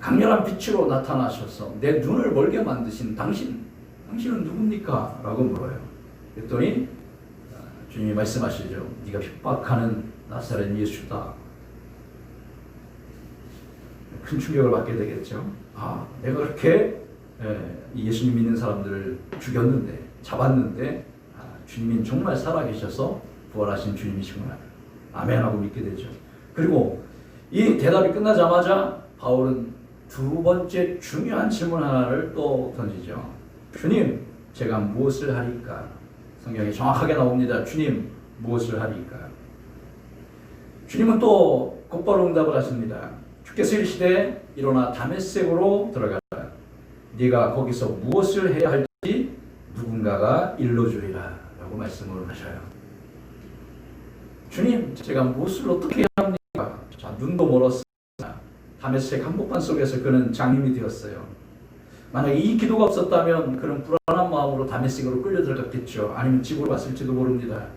강렬한 빛으로 나타나셔서 내 눈을 멀게 만드신 당신은 누굽니까? 라고 물어요. 그랬더니 주님이 말씀하시죠. 네가 핍박하는 나사렛 예수다. 큰 충격을 받게 되겠죠. 내가 그렇게 예수님 믿는 사람들을 죽였는데, 잡았는데 주님이 정말 살아계셔서 부활하신 주님이시구나. 아멘하고 믿게 되죠. 그리고 이 대답이 끝나자마자 바울은 두 번째 중요한 질문 하나를 또 던지죠. 주님, 제가 무엇을 하리까? 성경에 정확하게 나옵니다. 주님, 무엇을 하리까? 주님은 또 곧바로 응답을 하십니다. 주께서 이르시되 일어나 다메섹으로 들어가라. 네가 거기서 무엇을 해야 할지 누군가가 일러주리라 라고 말씀을 하셔요. 주님, 제가 무엇을 어떻게 해야 합니까? 자, 눈도 멀었으나 다메섹 한복판 속에서 그는 장님이 되었어요. 만약에 이 기도가 없었다면 그는 불안한 마음으로 다메섹으로 끌려 들어갔겠죠. 아니면 집으로 갔을지도 모릅니다.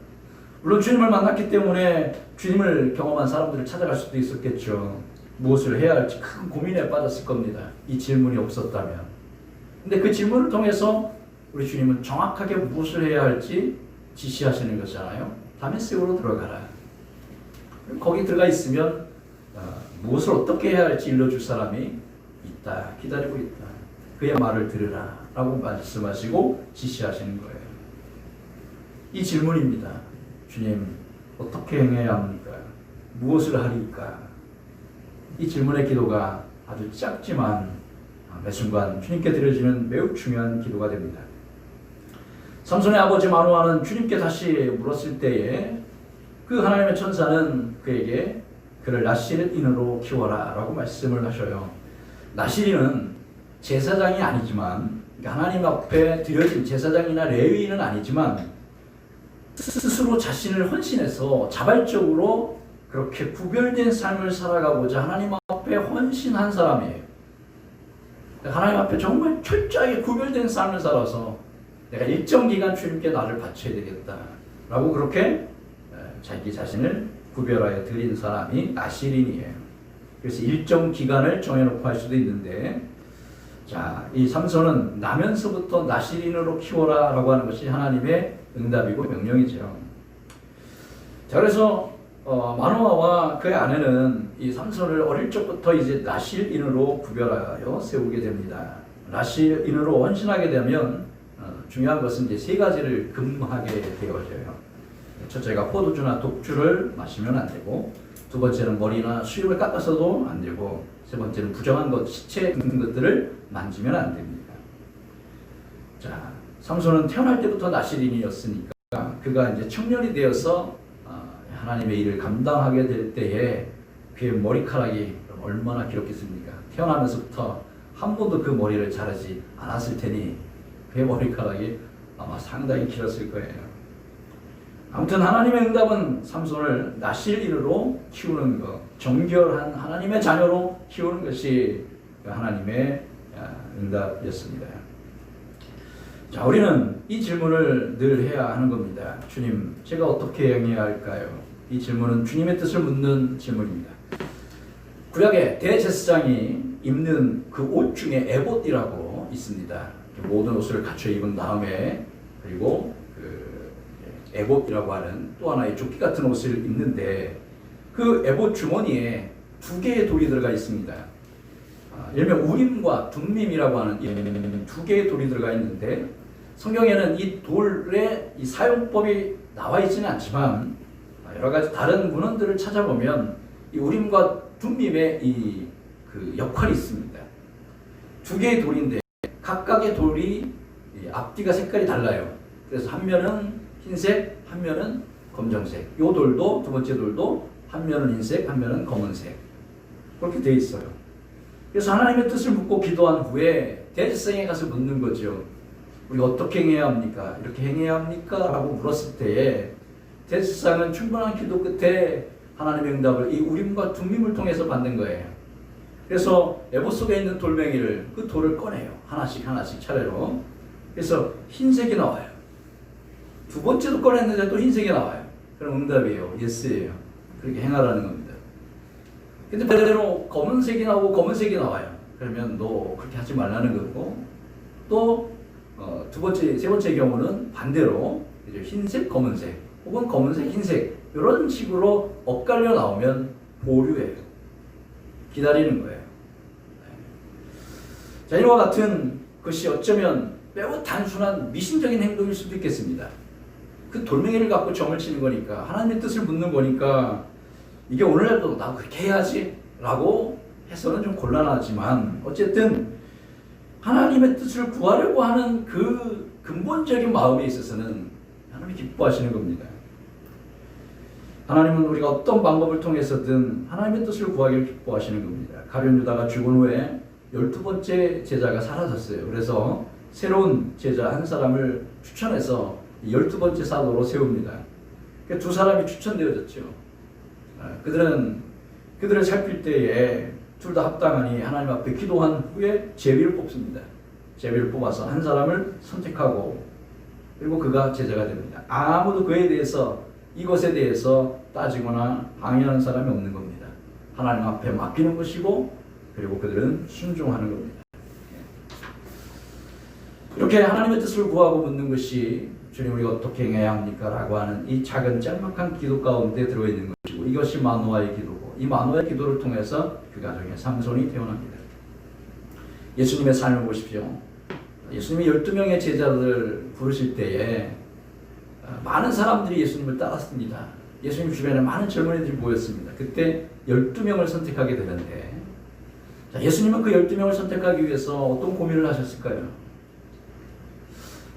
물론 주님을 만났기 때문에 주님을 경험한 사람들을 찾아갈 수도 있었겠죠. 무엇을 해야 할지 큰 고민에 빠졌을 겁니다. 이 질문이 없었다면. 근데 그 질문을 통해서 우리 주님은 정확하게 무엇을 해야 할지 지시하시는 것이잖아요. 다메섹으로 들어가라. 거기 들어가 있으면 무엇을 어떻게 해야 할지 일러줄 사람이 있다. 기다리고 있다. 그의 말을 들으라 라고 말씀하시고 지시하시는 거예요. 이 질문입니다. 주님, 어떻게 행해야 합니까? 무엇을 하리까? 이 질문의 기도가 아주 짧지만 매 순간 주님께 드려지는 매우 중요한 기도가 됩니다. 삼손의 아버지 마노아는 주님께 다시 물었을 때에 그 하나님의 천사는 그에게 그를 나실인으로 키워라 라고 말씀을 하셔요. 나실인은 제사장이 아니지만, 하나님 앞에 드려진 제사장이나 레위인은 아니지만 스스로 자신을 헌신해서 자발적으로 그렇게 구별된 삶을 살아가고자 하나님 앞에 헌신한 사람이에요. 하나님 앞에 정말 철저하게 구별된 삶을 살아서 내가 일정 기간 주님께 나를 바쳐야 되겠다 라고 그렇게 자기 자신을 구별하여 드린 사람이 나실인이에요. 그래서 일정 기간을 정해놓고 할 수도 있는데, 자, 이 삼손은 나면서부터 나실인으로 키워라 라고 하는 것이 하나님의 응답이고 명령이죠. 자, 그래서 마노아와 그의 아내는 이 삼손을 어릴 적부터 이제 나실인으로 구별하여 세우게 됩니다. 나실인으로 헌신하게 되면 중요한 것은 이제 세 가지를 금하게 되어져요. 첫째가 포도주나 독주를 마시면 안 되고, 두 번째는 머리나 수염을 깎아서도 안 되고, 세 번째는 부정한 것, 시체 같은 것들을 만지면 안 됩니다. 자, 삼손은 태어날 때부터 나실인이었으니까 그가 이제 청년이 되어서 하나님의 일을 감당하게 될 때에 그의 머리카락이 얼마나 길었겠습니까? 태어나면서부터 한 번도 그 머리를 자르지 않았을 테니 그의 머리카락이 아마 상당히 길었을 거예요. 아무튼 하나님의 응답은 삼손을 나실인으로 키우는 것, 정결한 하나님의 자녀로 키우는 것이 하나님의 응답이었습니다. 자, 우리는 이 질문을 늘 해야 하는 겁니다. 주님, 제가 어떻게 행해야 할까요? 이 질문은 주님의 뜻을 묻는 질문입니다. 구약에 대제사장이 입는 그 옷 중에 에봇이라고 있습니다. 모든 옷을 갖춰 입은 다음에, 그리고 에봇이라고 하는 또 하나의 조끼 같은 옷을 입는데, 그 에봇 주머니에 두 개의 돌이 들어가 있습니다. 일명 우림과 둠밈이라고 하는 두 개의 돌이 들어가 있는데, 성경에는 이 돌의 이 사용법이 나와 있지는 않지만 여러 가지 다른 문헌들을 찾아보면 이 우림과 둠밈의 그 역할이 있습니다. 두 개의 돌인데 각각의 돌이 앞뒤가 색깔이 달라요. 그래서 한 면은 흰색, 한 면은 검정색. 이 돌도 두 번째 돌도 한 면은 흰색, 한 면은 검은색. 그렇게 돼 있어요. 그래서 하나님의 뜻을 묻고 기도한 후에 대제사장에 가서 묻는 거죠. 우리가 어떻게 행해야 합니까? 이렇게 행해야 합니까? 라고 물었을 때에 대제사장은 충분한 기도 끝에 하나님의 응답을 이 우림과 둠밈을 통해서 받는 거예요. 그래서 에봇 속에 있는 돌멩이를 그 돌을 꺼내요. 하나씩 하나씩 차례로. 그래서 흰색이 나와요. 두 번째도 꺼냈는데 또 흰색이 나와요. 그럼 응답이에요. 예스예요. 그렇게 행하라는 겁니다. 근데 반대로 검은색이 나오고 검은색이 나와요. 그러면 너 그렇게 하지 말라는 거고, 또 두 번째, 세 번째 경우는 반대로 이제 흰색, 검은색 혹은 검은색, 흰색 이런 식으로 엇갈려 나오면 보류예요. 기다리는 거예요. 자, 이와 같은 것이 어쩌면 매우 단순한 미신적인 행동일 수도 있겠습니다. 그 돌멩이를 갖고 점을 치는 거니까, 하나님의 뜻을 묻는 거니까 이게 오늘날도 나 그렇게 해야지 라고 해서는 좀 곤란하지만, 어쨌든 하나님의 뜻을 구하려고 하는 그 근본적인 마음에 있어서는 하나님이 기뻐하시는 겁니다. 하나님은 우리가 어떤 방법을 통해서든 하나님의 뜻을 구하기를 기뻐하시는 겁니다. 가룟 유다가 죽은 후에 12번째 제자가 사라졌어요. 그래서 새로운 제자 한 사람을 추천해서 12번째 사도로 세웁니다. 두 사람이 추천되어졌죠. 그들을 살필 때에 둘 다 합당하니 하나님 앞에 기도한 후에 제비를 뽑습니다. 제비를 뽑아서 한 사람을 선택하고, 그리고 그가 제자가 됩니다. 아무도 그에 대해서, 이것에 대해서 따지거나 항의하는 사람이 없는 겁니다. 하나님 앞에 맡기는 것이고, 그리고 그들은 순종하는 겁니다. 이렇게 하나님의 뜻을 구하고 묻는 것이 주님 우리가 어떻게 행해야 합니까? 라고 하는 이 작은 짤막한 기도 가운데 들어있는 것이고, 이것이 마노아의 기도고, 이 마노아의 기도를 통해서 그 가정에 삼손이 태어납니다. 예수님의 삶을 보십시오. 예수님이 12명의 제자들을 부르실 때에 많은 사람들이 예수님을 따랐습니다. 예수님 주변에 많은 젊은이들이 모였습니다. 그때 12명을 선택하게 되는데, 자, 예수님은 그 12명을 선택하기 위해서 어떤 고민을 하셨을까요?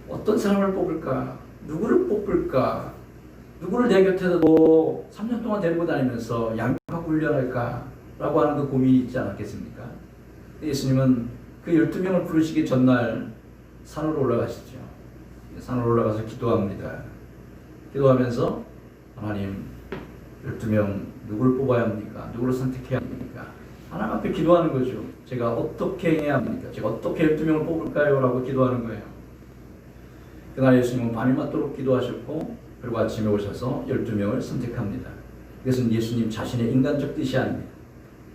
어떤 사람을 뽑을까? 누구를 뽑을까? 누구를 내 곁에 도 3년 동안 데리고 다니면서 양육하고 훈련할까? 라고 하는 그 고민이 있지 않았겠습니까? 예수님은 그 12명을 부르시기 전날 산으로 올라가시죠. 산으로 올라가서 기도합니다. 기도하면서 하나님 12명 누구를 뽑아야 합니까? 누구를 선택해야 합니까? 하나님 앞에 기도하는 거죠. 제가 어떻게 해야 합니까? 제가 어떻게 12명을 뽑을까요? 라고 기도하는 거예요. 그날 예수님은 밤이 맞도록 기도하셨고, 그리고 아침에 오셔서 12명을 선택합니다. 이것은 예수님 자신의 인간적 뜻이 아닙니다.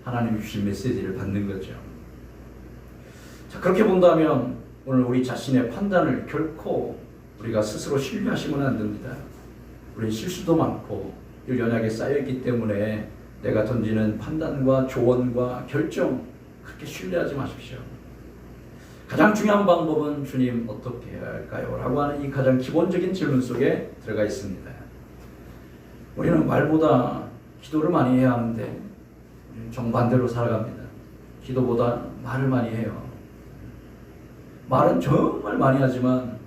하나님이 주신 메시지를 받는 거죠. 자, 그렇게 본다면 오늘 우리 자신의 판단을 결코 우리가 스스로 신뢰하시면 안 됩니다. 우리는 실수도 많고 늘 연약에 쌓여있기 때문에 내가 던지는 판단과 조언과 결정 그렇게 신뢰하지 마십시오. 가장 중요한 방법은 주님 어떻게 해야 할까요? 라고 하는 이 가장 기본적인 질문 속에 들어가 있습니다. 우리는 말보다 기도를 많이 해야 하는데 우리는 정반대로 살아갑니다. 기도보다 말을 많이 해요. 말은 정말 많이 하지만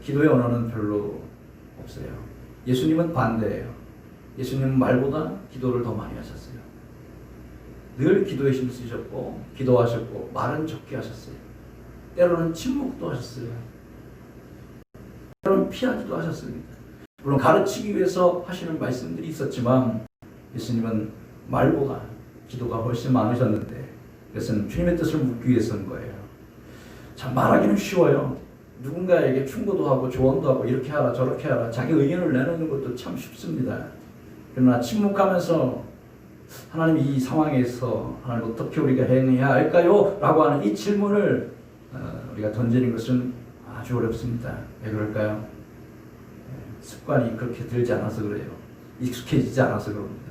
기도의 언어는 별로 없어요. 예수님은 반대예요. 예수님은 말보다 기도를 더 많이 하셨어요. 늘 기도에 힘쓰셨고 기도하셨고 말은 적게 하셨어요. 때로는 침묵도 하셨어요. 때로는 피하기도 하셨습니다. 물론 가르치기 위해서 하시는 말씀들이 있었지만 예수님은 말보다 기도가 훨씬 많으셨는데, 그것은 주님의 뜻을 묻기 위해서인 거예요. 참 말하기는 쉬워요. 누군가에게 충고도 하고 조언도 하고 이렇게 하라 저렇게 하라 자기 의견을 내놓는 것도 참 쉽습니다. 그러나 침묵하면서 하나님 이 상황에서 하나님 어떻게 우리가 행해야 할까요? 라고 하는 이 질문을 우리가 던지는 것은 아주 어렵습니다. 왜 그럴까요? 습관이 그렇게 들지 않아서 그래요. 익숙해지지 않아서 그럽니다.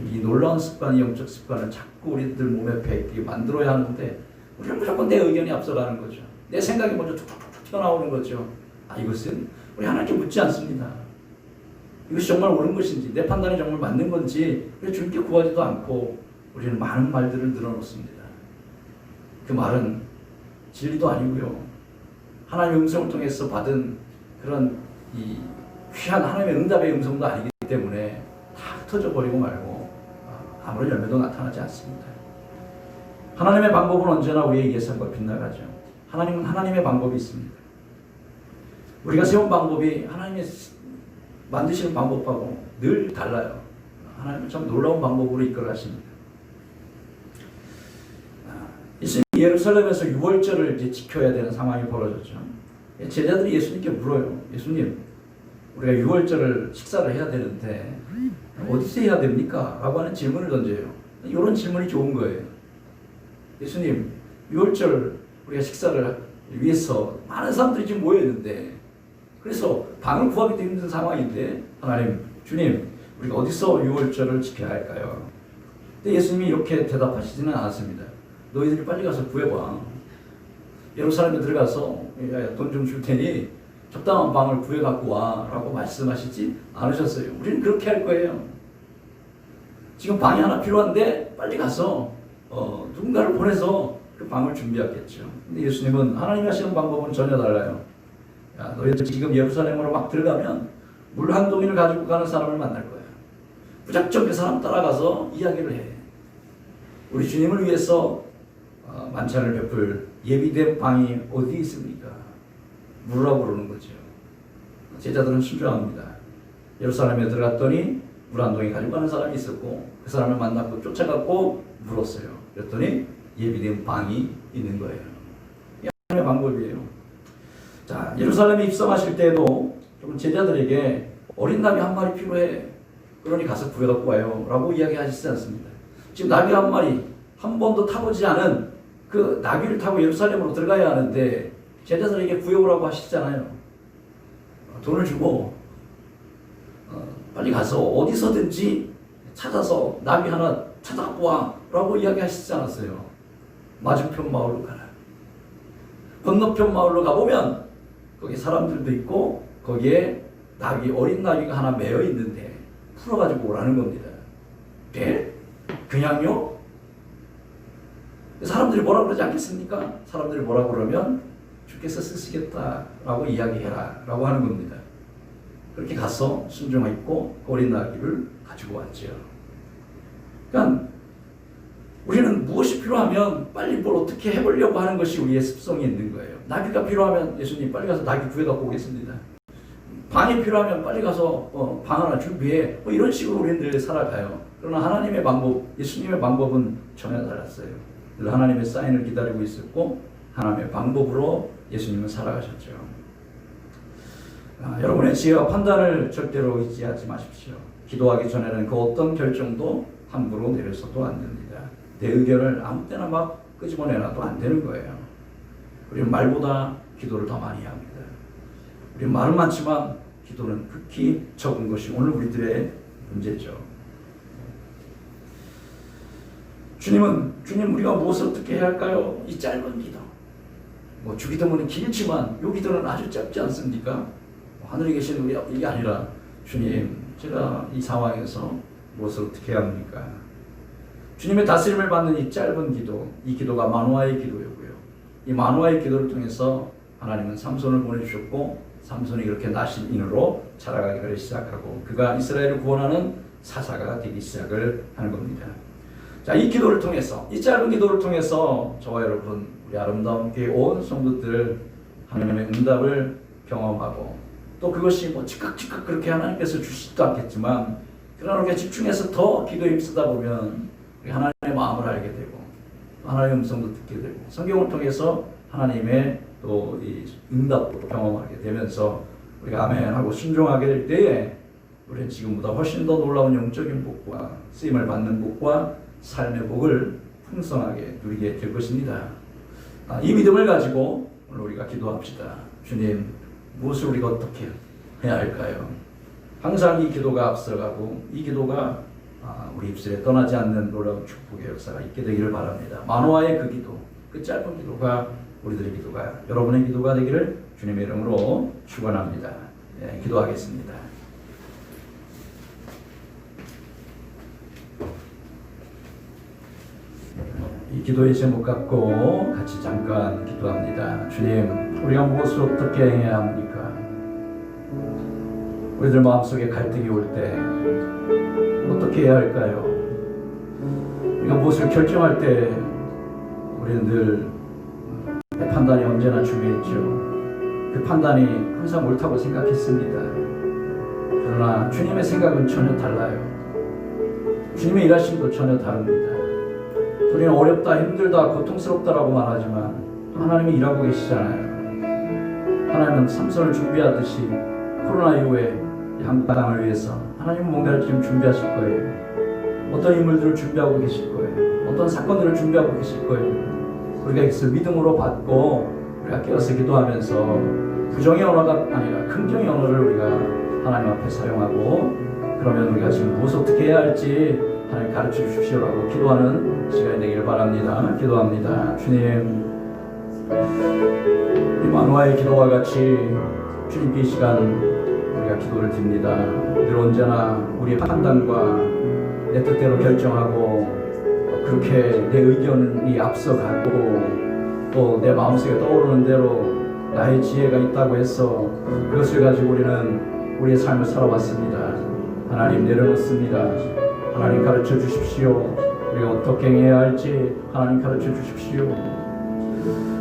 이 놀라운 습관, 영적 습관을 자꾸 우리들 몸에 배게 만들어야 하는데 우리는 무조건 내 의견이 앞서가는 거죠. 내 생각이 먼저 툭툭툭 튀어나오는 거죠. 이것은 우리 하나님께 묻지 않습니다. 이것이 정말 옳은 것인지, 내 판단이 정말 맞는 건지 주님께 구하지도 않고 우리는 많은 말들을 늘어놓습니다. 그 말은 진리도 아니고요, 하나님의 음성을 통해서 받은 그런 이 귀한 하나님의 응답의 음성도 아니기 때문에 다 흩어져 버리고 말고 아무런 열매도 나타나지 않습니다. 하나님의 방법은 언제나 우리의 예상과 빗나가죠. 하나님은 하나님의 방법이 있습니다. 우리가 세운 방법이 하나님의 만드시는 방법하고 늘 달라요. 하나님은 참 놀라운 방법으로 이끌어가십니다. 예수님이 예루살렘에서 유월절을 이제 지켜야 되는 상황이 벌어졌죠. 제자들이 예수님께 물어요. 예수님, 우리가 유월절을 식사를 해야 되는데 어디서 해야 됩니까? 라고 하는 질문을 던져요. 이런 질문이 좋은 거예요. 예수님, 유월절 우리가 식사를 위해서 많은 사람들이 지금 모여있는데, 그래서 방을 구하기도 힘든 상황인데 하나님, 주님, 우리가 어디서 유월절을 지켜야 할까요? 근데 예수님이 이렇게 대답하시지는 않았습니다. 너희들이 빨리 가서 구해봐. 예루살렘에 들어가서 돈 좀 줄 테니 적당한 방을 구해갖고 와 라고 말씀하시지 않으셨어요. 우리는 그렇게 할 거예요. 지금 방이 하나 필요한데 빨리 가서 누군가를 보내서 그 방을 준비하겠죠. 근데 예수님은, 하나님이 하시는 방법은 전혀 달라요. 야, 너희들 지금 예루살렘으로 막 들어가면 물 한 동이를 가지고 가는 사람을 만날 거야. 무작정 그 사람 따라가서 이야기를 해. 우리 주님을 위해서 만찬을 베풀 예비된 방이 어디 있습니까? 물으라고 그러는 거죠. 제자들은 순종합니다. 예루살렘에 들어갔더니 물 한 동이 가지고 가는 사람이 있었고, 그 사람을 만났고 쫓아갔고 물었어요. 그랬더니 예비된 방이 있는 거예요. 이 하나님의 방법이에요. 자, 예루살렘에 입성하실 때에도 조금 제자들에게 어린 나귀 한 마리 필요해. 그러니 가서 구해갖고 와요. 라고 이야기하시지 않습니다. 지금 나귀 한 마리, 한 번도 타보지 않은 그 나귀를 타고 예루살렘으로 들어가야 하는데 제자들에게 구해오라고 하시잖아요. 돈을 주고 빨리 가서 어디서든지 찾아서 나귀 하나 찾아갖고 와 라고 이야기하시지 않았어요. 맞은편 마을로 가라. 건너편 마을로 가보면 거기 사람들도 있고 거기에 나귀, 어린 나귀가 하나 매여 있는데 풀어가지고 오라는 겁니다. 네? 그냥요? 사람들이 뭐라 그러지 않겠습니까? 사람들이 뭐라 그러면 주께서 쓰시겠다라고 이야기해라 라고 하는 겁니다. 그렇게 가서 순종했고 어린 나귀를 가지고 왔죠. 그러니까 우리는 무엇이 필요하면 빨리 뭘 어떻게 해보려고 하는 것이 우리의 습성이 있는 거예요. 나귀가 필요하면 예수님 빨리 가서 나귀 구해갖고 오겠습니다. 방이 필요하면 빨리 가서 방 하나 준비해. 이런 식으로 우리는 늘 살아가요. 그러나 하나님의 방법, 예수님의 방법은 전혀 달랐어요. 늘 하나님의 사인을 기다리고 있었고 하나님의 방법으로 예수님은 살아가셨죠. 여러분의 지혜와 판단을 절대로 의지하지 마십시오. 기도하기 전에는 그 어떤 결정도 함부로 내려서도 안 됩니다. 내 의견을 아무 때나 막 끄집어내놔도 안 되는 거예요. 우리는 말보다 기도를 더 많이 합니다. 우리는 말은 많지만 기도는 극히 적은 것이 오늘 우리들의 문제죠. 주님 우리가 무엇을 어떻게 해야 할까요? 이 짧은 기도. 주기도문은 길지만 이 기도는 아주 짧지 않습니까? 하늘에 계신 우리 이게 아니라 주님, 제가 이 상황에서 무엇을 어떻게 해야 합니까? 주님의 다스림을 받는 이 짧은 기도, 이 기도가 마노아의 기도였고요. 이 마노아의 기도를 통해서 하나님은 삼손을 보내주셨고 삼손이 그렇게 나신인으로 자라가기를 시작하고 그가 이스라엘을 구원하는 사사가 되기 시작을 하는 겁니다. 자, 이 기도를 통해서, 이 짧은 기도를 통해서 저와 여러분, 우리 아름다운 교회 온 성도들 하나님의 응답을 경험하고 또 그것이 즉각 그렇게 하나님께서 주시지도 않겠지만 그러나 우리가 집중해서 더 기도에 힘쓰다 보면 하나님의 마음을 알게 되고 하나님의 음성도 듣게 되고 성경을 통해서 하나님의 또 이 응답도 경험하게 되면서 우리가 아멘하고 순종하게 될 때에 우리는 지금보다 훨씬 더 놀라운 영적인 복과 쓰임을 받는 복과 삶의 복을 풍성하게 누리게 될 것입니다. 이 믿음을 가지고 오늘 우리가 기도합시다. 주님, 무엇을 우리가 어떻게 해야 할까요? 항상 이 기도가 앞서가고 이 기도가 우리 입술에 떠나지 않는 놀라운 축복의 역사가 있게 되기를 바랍니다. 마노아의 그 기도, 그 짧은 기도가 우리들의 기도가, 여러분의 기도가 되기를 주님의 이름으로 축원합니다. 기도하겠습니다. 이 기도의 제목 갖고 같이 잠깐 기도합니다. 주님, 우리가 무엇을 어떻게 해야 합니까? 우리들 마음속에 갈등이 올 때 어떻게 해야 할까요? 우리가 무엇을 결정할 때 우리는 늘 내 판단이 언제나 중요했죠. 그 판단이 항상 옳다고 생각했습니다. 그러나 주님의 생각은 전혀 달라요. 주님의 일하심도 전혀 다릅니다. 우리는 어렵다, 힘들다, 고통스럽다라고 말하지만 하나님이 일하고 계시잖아요. 하나님은 삼손을 준비하듯이 코로나 이후에 한국 땅을 위해서 하나님은 뭔가를 지금 준비하실 거예요. 어떤 인물들을 준비하고 계실 거예요. 어떤 사건들을 준비하고 계실 거예요. 우리가 이것을 믿음으로 받고 우리가 깨어서 기도하면서 부정의 언어가 아니라 긍정의 언어를 우리가 하나님 앞에 사용하고, 그러면 우리가 지금 무엇을 어떻게 해야 할지 하나님 가르쳐 주십시오라고 기도하는 시간이 되기를 바랍니다. 기도합니다. 주님, 이 만화의 기도와 같이 주님께 이 시간 우리가 기도를 드립니다. 늘 언제나 우리의 판단과 내 뜻대로 결정하고 그렇게 내 의견이 앞서가고 또 내 마음속에 떠오르는 대로 나의 지혜가 있다고 해서 그것을 가지고 우리는 우리의 삶을 살아왔습니다. 하나님, 내려놓습니다. 하나님, 가르쳐 주십시오. 우리가 어떻게 해야 할지 하나님 가르쳐 주십시오.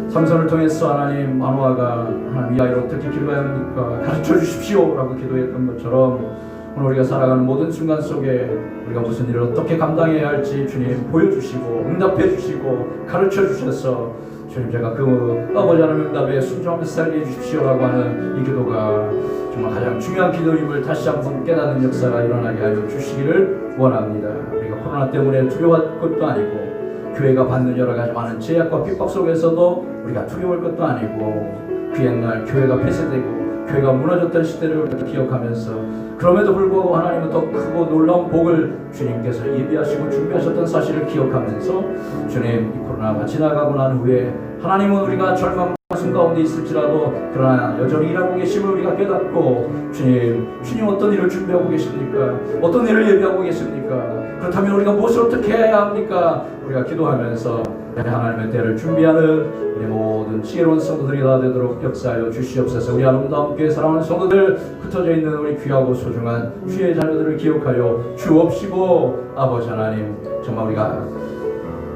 삼손을 통해서 하나님, 마노아가 하나님 이 아이를 어떻게 길러야 합니까? 가르쳐 주십시오 라고 기도했던 것처럼 오늘 우리가 살아가는 모든 순간 속에 우리가 무슨 일을 어떻게 감당해야 할지 주님 보여주시고 응답해 주시고 가르쳐 주셔서 주님, 제가 그 아버지 하나님 응답에 순종하면서 살게 해주십시오라고 하는 이 기도가 정말 가장 중요한 기도임을 다시 한번 깨닫는 역사가 일어나게 하여 주시기를 원합니다. 우리가 코로나 때문에 두려워할 것도 아니고 교회가 받는 여러 가지 많은 제약과 핍박 속에서도 우리가 두려울 것도 아니고 그 옛날 교회가 폐쇄되고 교회가 무너졌던 시대를 기억하면서 그럼에도 불구하고 하나님은 더 크고 놀라운 복을 주님께서 예비하시고 준비하셨던 사실을 기억하면서 주님, 이 코로나가 지나가고 난 후에 하나님은 우리가 절망 가운데 있을지라도 그러나 여전히 일하고 계심을 우리가 깨닫고 주님 어떤 일을 준비하고 계십니까? 어떤 일을 예비하고 계십니까? 그렇다면 우리가 무엇을 어떻게 해야 합니까? 우리가 기도하면서 하나님의 때를 준비하는 우리 모든 지혜로운 성도들이 다 되도록 역사하여 주시옵소서. 우리 아름다운 교회 사랑하는 성도들, 흩어져 있는 우리 귀하고 소중한 주의 자녀들을 기억하여 주옵시고, 아버지 하나님, 정말 우리가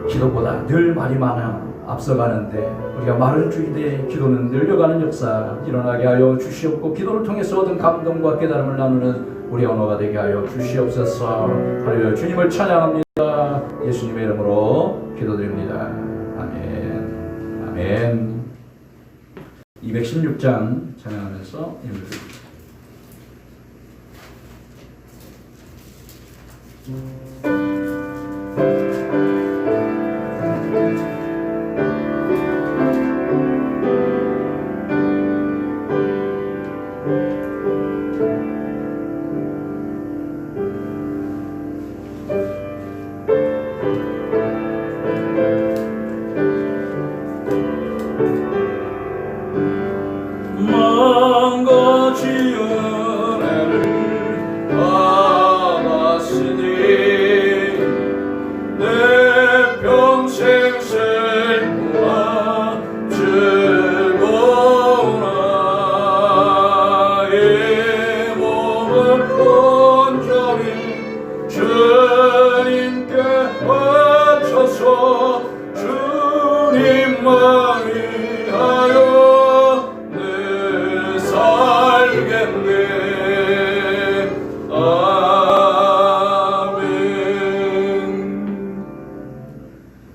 기도보다 늘 말이 많아 앞서가는데 우리가 말을 줄이되 기도는 늘려가는 역사 일어나게 하여 주시옵고, 기도를 통해서 얻은 감동과 깨달음을 나누는 우리 언어가 되게 하여 주시옵소서. 할렐루야. 주님을 찬양합니다. 예수님의 이름으로 기도드립니다. 아멘. 아멘. 216장 찬양하면서 읽어드립니다.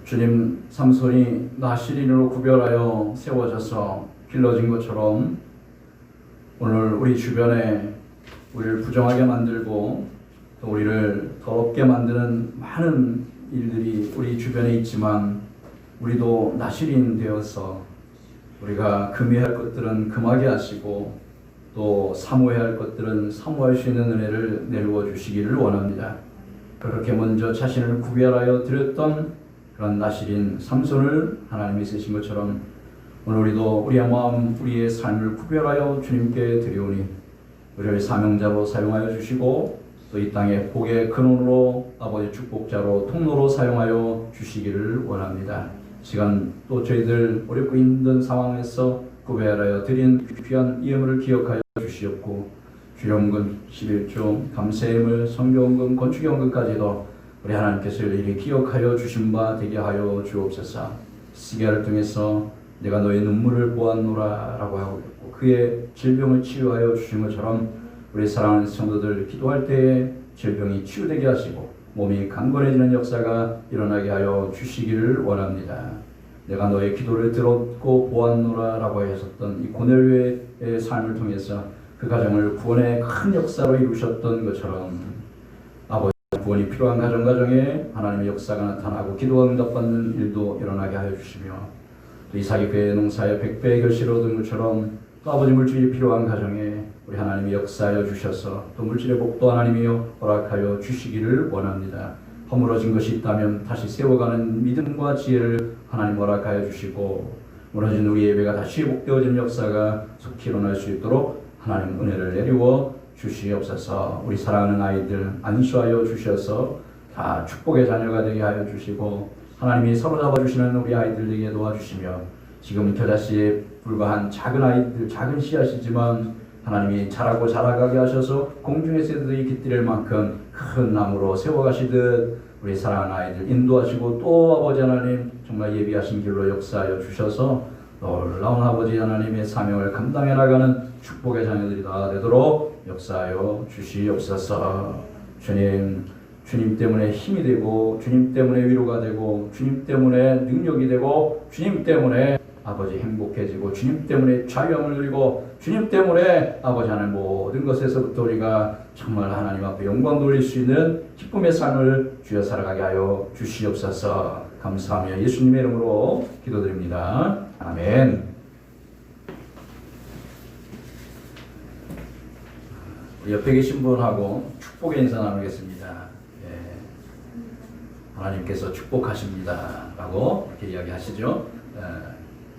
주님, 삼손이 나시린으로 구별하여 세워져서 길러진 것처럼 오늘 우리 주변에 우리를 부정하게 만들고 또 우리를 더럽게 만드는 많은 일들이 우리 주변에 있지만 우리도 나시린 되어서 우리가 금해할 것들은 금하게 하시고 또 사모해야 할 것들은 사모할 수 있는 은혜를 내려워 주시기를 원합니다. 그렇게 먼저 자신을 구별하여 드렸던 그런 나시린 삼손을 하나님이 쓰신 것처럼 오늘 우리도 우리의 마음, 우리의 삶을 구별하여 주님께 드리오니 우리를 사명자로 사용하여 주시고 또 이 땅의 복의 근원으로 아버지 축복자로 통로로 사용하여 주시기를 원합니다. 시간 또 저희들 어렵고 힘든 상황에서 구별하여 드린 귀한 예물을 기억하여 주시옵고 주연금 11조 감세임을 성경금 건축연금까지도 우리 하나님께서 일일이 기억하여 주신 바 되게 하여 주옵소서. 시기를 통해서 내가 너의 눈물을 보았노라 라고 하고 있고 그의 질병을 치유하여 주신 것처럼 우리 사랑하는 성도들 기도할 때에 질병이 치유되게 하시고 몸이 강건해지는 역사가 일어나게 하여 주시기를 원합니다. 내가 너의 기도를 들었고 보았노라 라고 하셨던 이 고넬료의 삶을 통해서 그 가정을 구원의 큰 역사로 이루셨던 것처럼 아버지 구원이 필요한 가정에 하나님의 역사가 나타나고 기도가 응답받는 일도 일어나게 하여 주시며 또 이삭의 배 농사에 100배의 결실을 얻은 것처럼 또 아버지 물질이 필요한 가정에 우리 하나님이 역사하여 주셔서 또 물질의 복도 하나님이 허락하여 주시기를 원합니다. 허물어진 것이 있다면 다시 세워가는 믿음과 지혜를 하나님 허락하여 주시고 무너진 우리 예배가 다시 회복되어지는 역사가 속히 일어날 수 있도록 하나님 은혜를 내리워 주시옵소서. 우리 사랑하는 아이들 안수하여 주셔서 다 축복의 자녀가 되게 하여 주시고 하나님이 사로잡아 주시는 우리 아이들에게 도와주시며 지금 겨자씨에 불과한 작은 아이들 작은 씨앗이지만 하나님이 자라고 자라가게 하셔서 공중에서도 깃들일 만큼 큰 나무로 세워가시듯 우리 사랑하는 아이들 인도하시고 또 아버지 하나님 정말 예비하신 길로 역사하여 주셔서 놀라운 아버지 하나님의 사명을 감당해 나가는 축복의 자녀들이 다 되도록 역사하여 주시옵소서. 주님 때문에 힘이 되고 주님 때문에 위로가 되고 주님 때문에 능력이 되고 주님 때문에 아버지 행복해지고 주님 때문에 자유함을 누리고 주님 때문에 아버지 하나님 모든 것에서부터 우리가 정말 하나님 앞에 영광 돌릴 수 있는 기쁨의 삶을 주여 살아가게 하여 주시옵소서. 감사하며 예수님의 이름으로 기도드립니다. 아멘. 우리 옆에 계신 분하고 축복의 인사 나누겠습니다. 하나님께서 축복하십니다 라고 이렇게 이야기하시죠.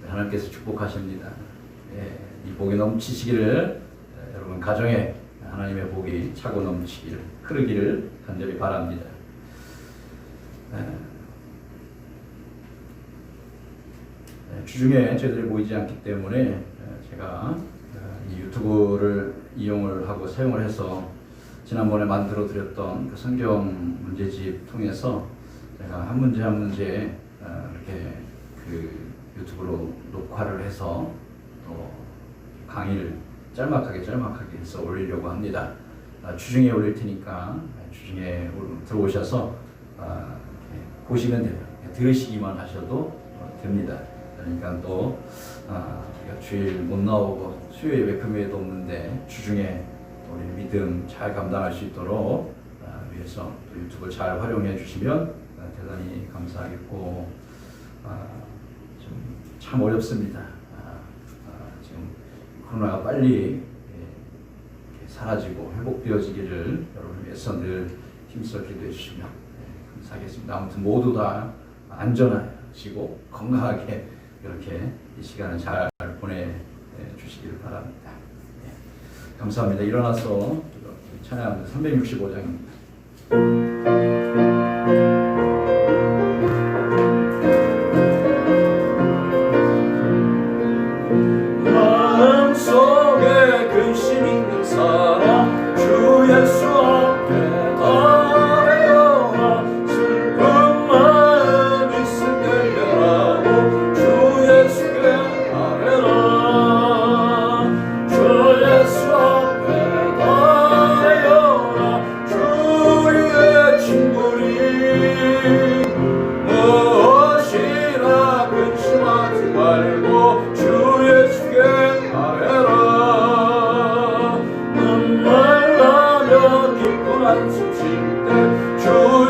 하나님께서 축복하십니다. 이 복이 넘치시기를 여러분 가정에 하나님의 복이 차고 넘치기를 흐르기를 간절히 바랍니다. 주중에 저희들이 보이지 않기 때문에 제가 이 유튜브를 이용을 하고 사용을 해서 지난번에 만들어 드렸던 그 성경 문제집 통해서 제가 한 문제 한 문제 이렇게 그 유튜브로 녹화를 해서 또 강의를 짤막하게 해서 올리려고 합니다. 주중에 올릴 테니까 주중에 들어오셔서 보시면 돼요. 들으시기만 하셔도 됩니다. 그러니까 또 주일 못 나오고 수요 예배 금요일도 없는데 주중에 우리 믿음 잘 감당할 수 있도록 위해서 또 유튜브 잘 활용해 주시면 대단히 감사하겠고 참 어렵습니다. 지금 코로나가 빨리 사라지고 회복되어지기를 여러분을 위해서 늘 힘써 기도해 주시면 감사하겠습니다. 아무튼 모두 다 안전하시고 건강하게 이렇게 이 시간을 잘 보내주시길 바랍니다. 감사합니다. 일어나서 찬양합니다. 365장입니다. 마음속에 근심 있는 사람 주 예수 앞에 아뢰어라. 슬픈 마음 있을 때라도 주 예수께 아뢰라. 주 예수 앞에 아뢰어라. 주의 친구리 무엇이나 근심하지 말고 주 예수께 아뢰라. 눈물 나며 기쁜 한숨 쉴 때 주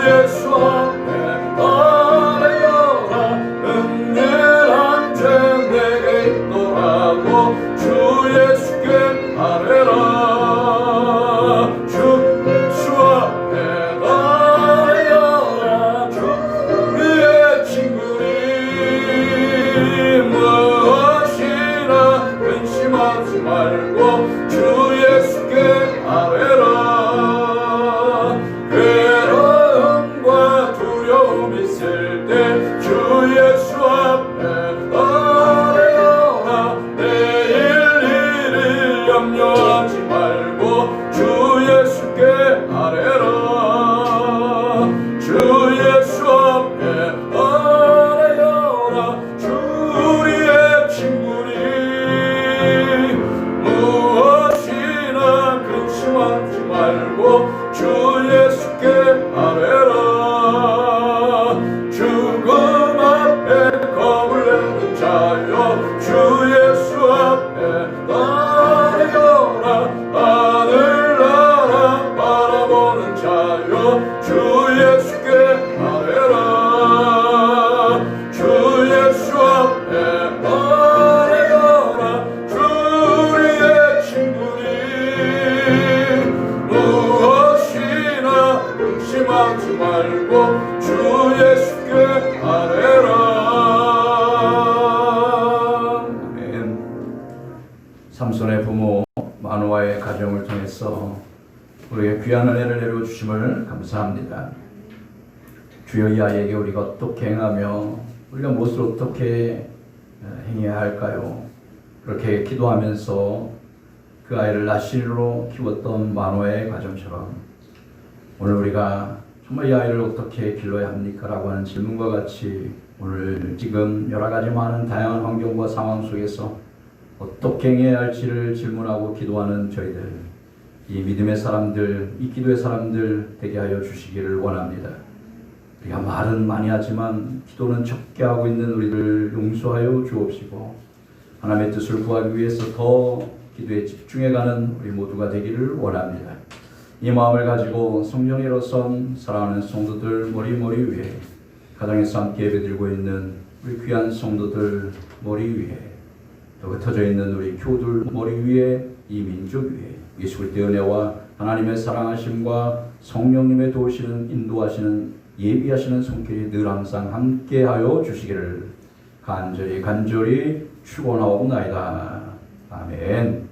예수 앞에 아뢰어라. 은밀한 죄 내게 있더라고 주 예수께 아뢰라. 주 앞에 아뢰어라. 주 우리의 친구니 무엇이나 근심하지 말고 주 예수께 아뢰라. 의심하지 말고 주 예수께 아뢰라. 죽음 앞에 겁을 내는 자여 주 예수 앞에 나아가라. 하늘나라 바라보는 자여 주 예수께 아뢰라. 주 예수 앞에 나아가라. 주의 친구니 무엇이나 의심하지 말고 주 예수께 아뢰라. 아멘. 삼손의 부모 마노아의 가정을 통해서 우리에게 귀한 은혜를 내려 주심을 감사합니다. 주여, 이 아이에게 우리가 어떻게 행하며 우리가 무엇을 어떻게 행해야 할까요? 그렇게 기도하면서 그 아이를 나실로 키웠던 마노아의 가정처럼 오늘 우리가 정말 이 아이를 어떻게 길러야 합니까? 라고 하는 질문과 같이 오늘 지금 여러 가지 많은 다양한 환경과 상황 속에서 어떻게 행해야 할지를 질문하고 기도하는 저희들, 이 믿음의 사람들, 이 기도의 사람들 되게 하여 주시기를 원합니다. 우리가 말은 많이 하지만 기도는 적게 하고 있는 우리를 용서하여 주옵시고 하나님의 뜻을 구하기 위해서 더 기도에 집중해가는 우리 모두가 되기를 원합니다. 이 마음을 가지고 성전에 일어선 사랑하는 성도들 머리 위에, 가정에서 함께 예배드리고 있는 우리 귀한 성도들 머리 위에, 또 흩어져 있는 우리 교우들 머리 위에, 이 민족 위에 예수 그리스도의 은혜와 하나님의 사랑하심과 성령님의 도우시는 인도하시는 예비하시는 손길이 늘 항상 함께하여 주시기를 간절히 축원하옵나이다. 아멘.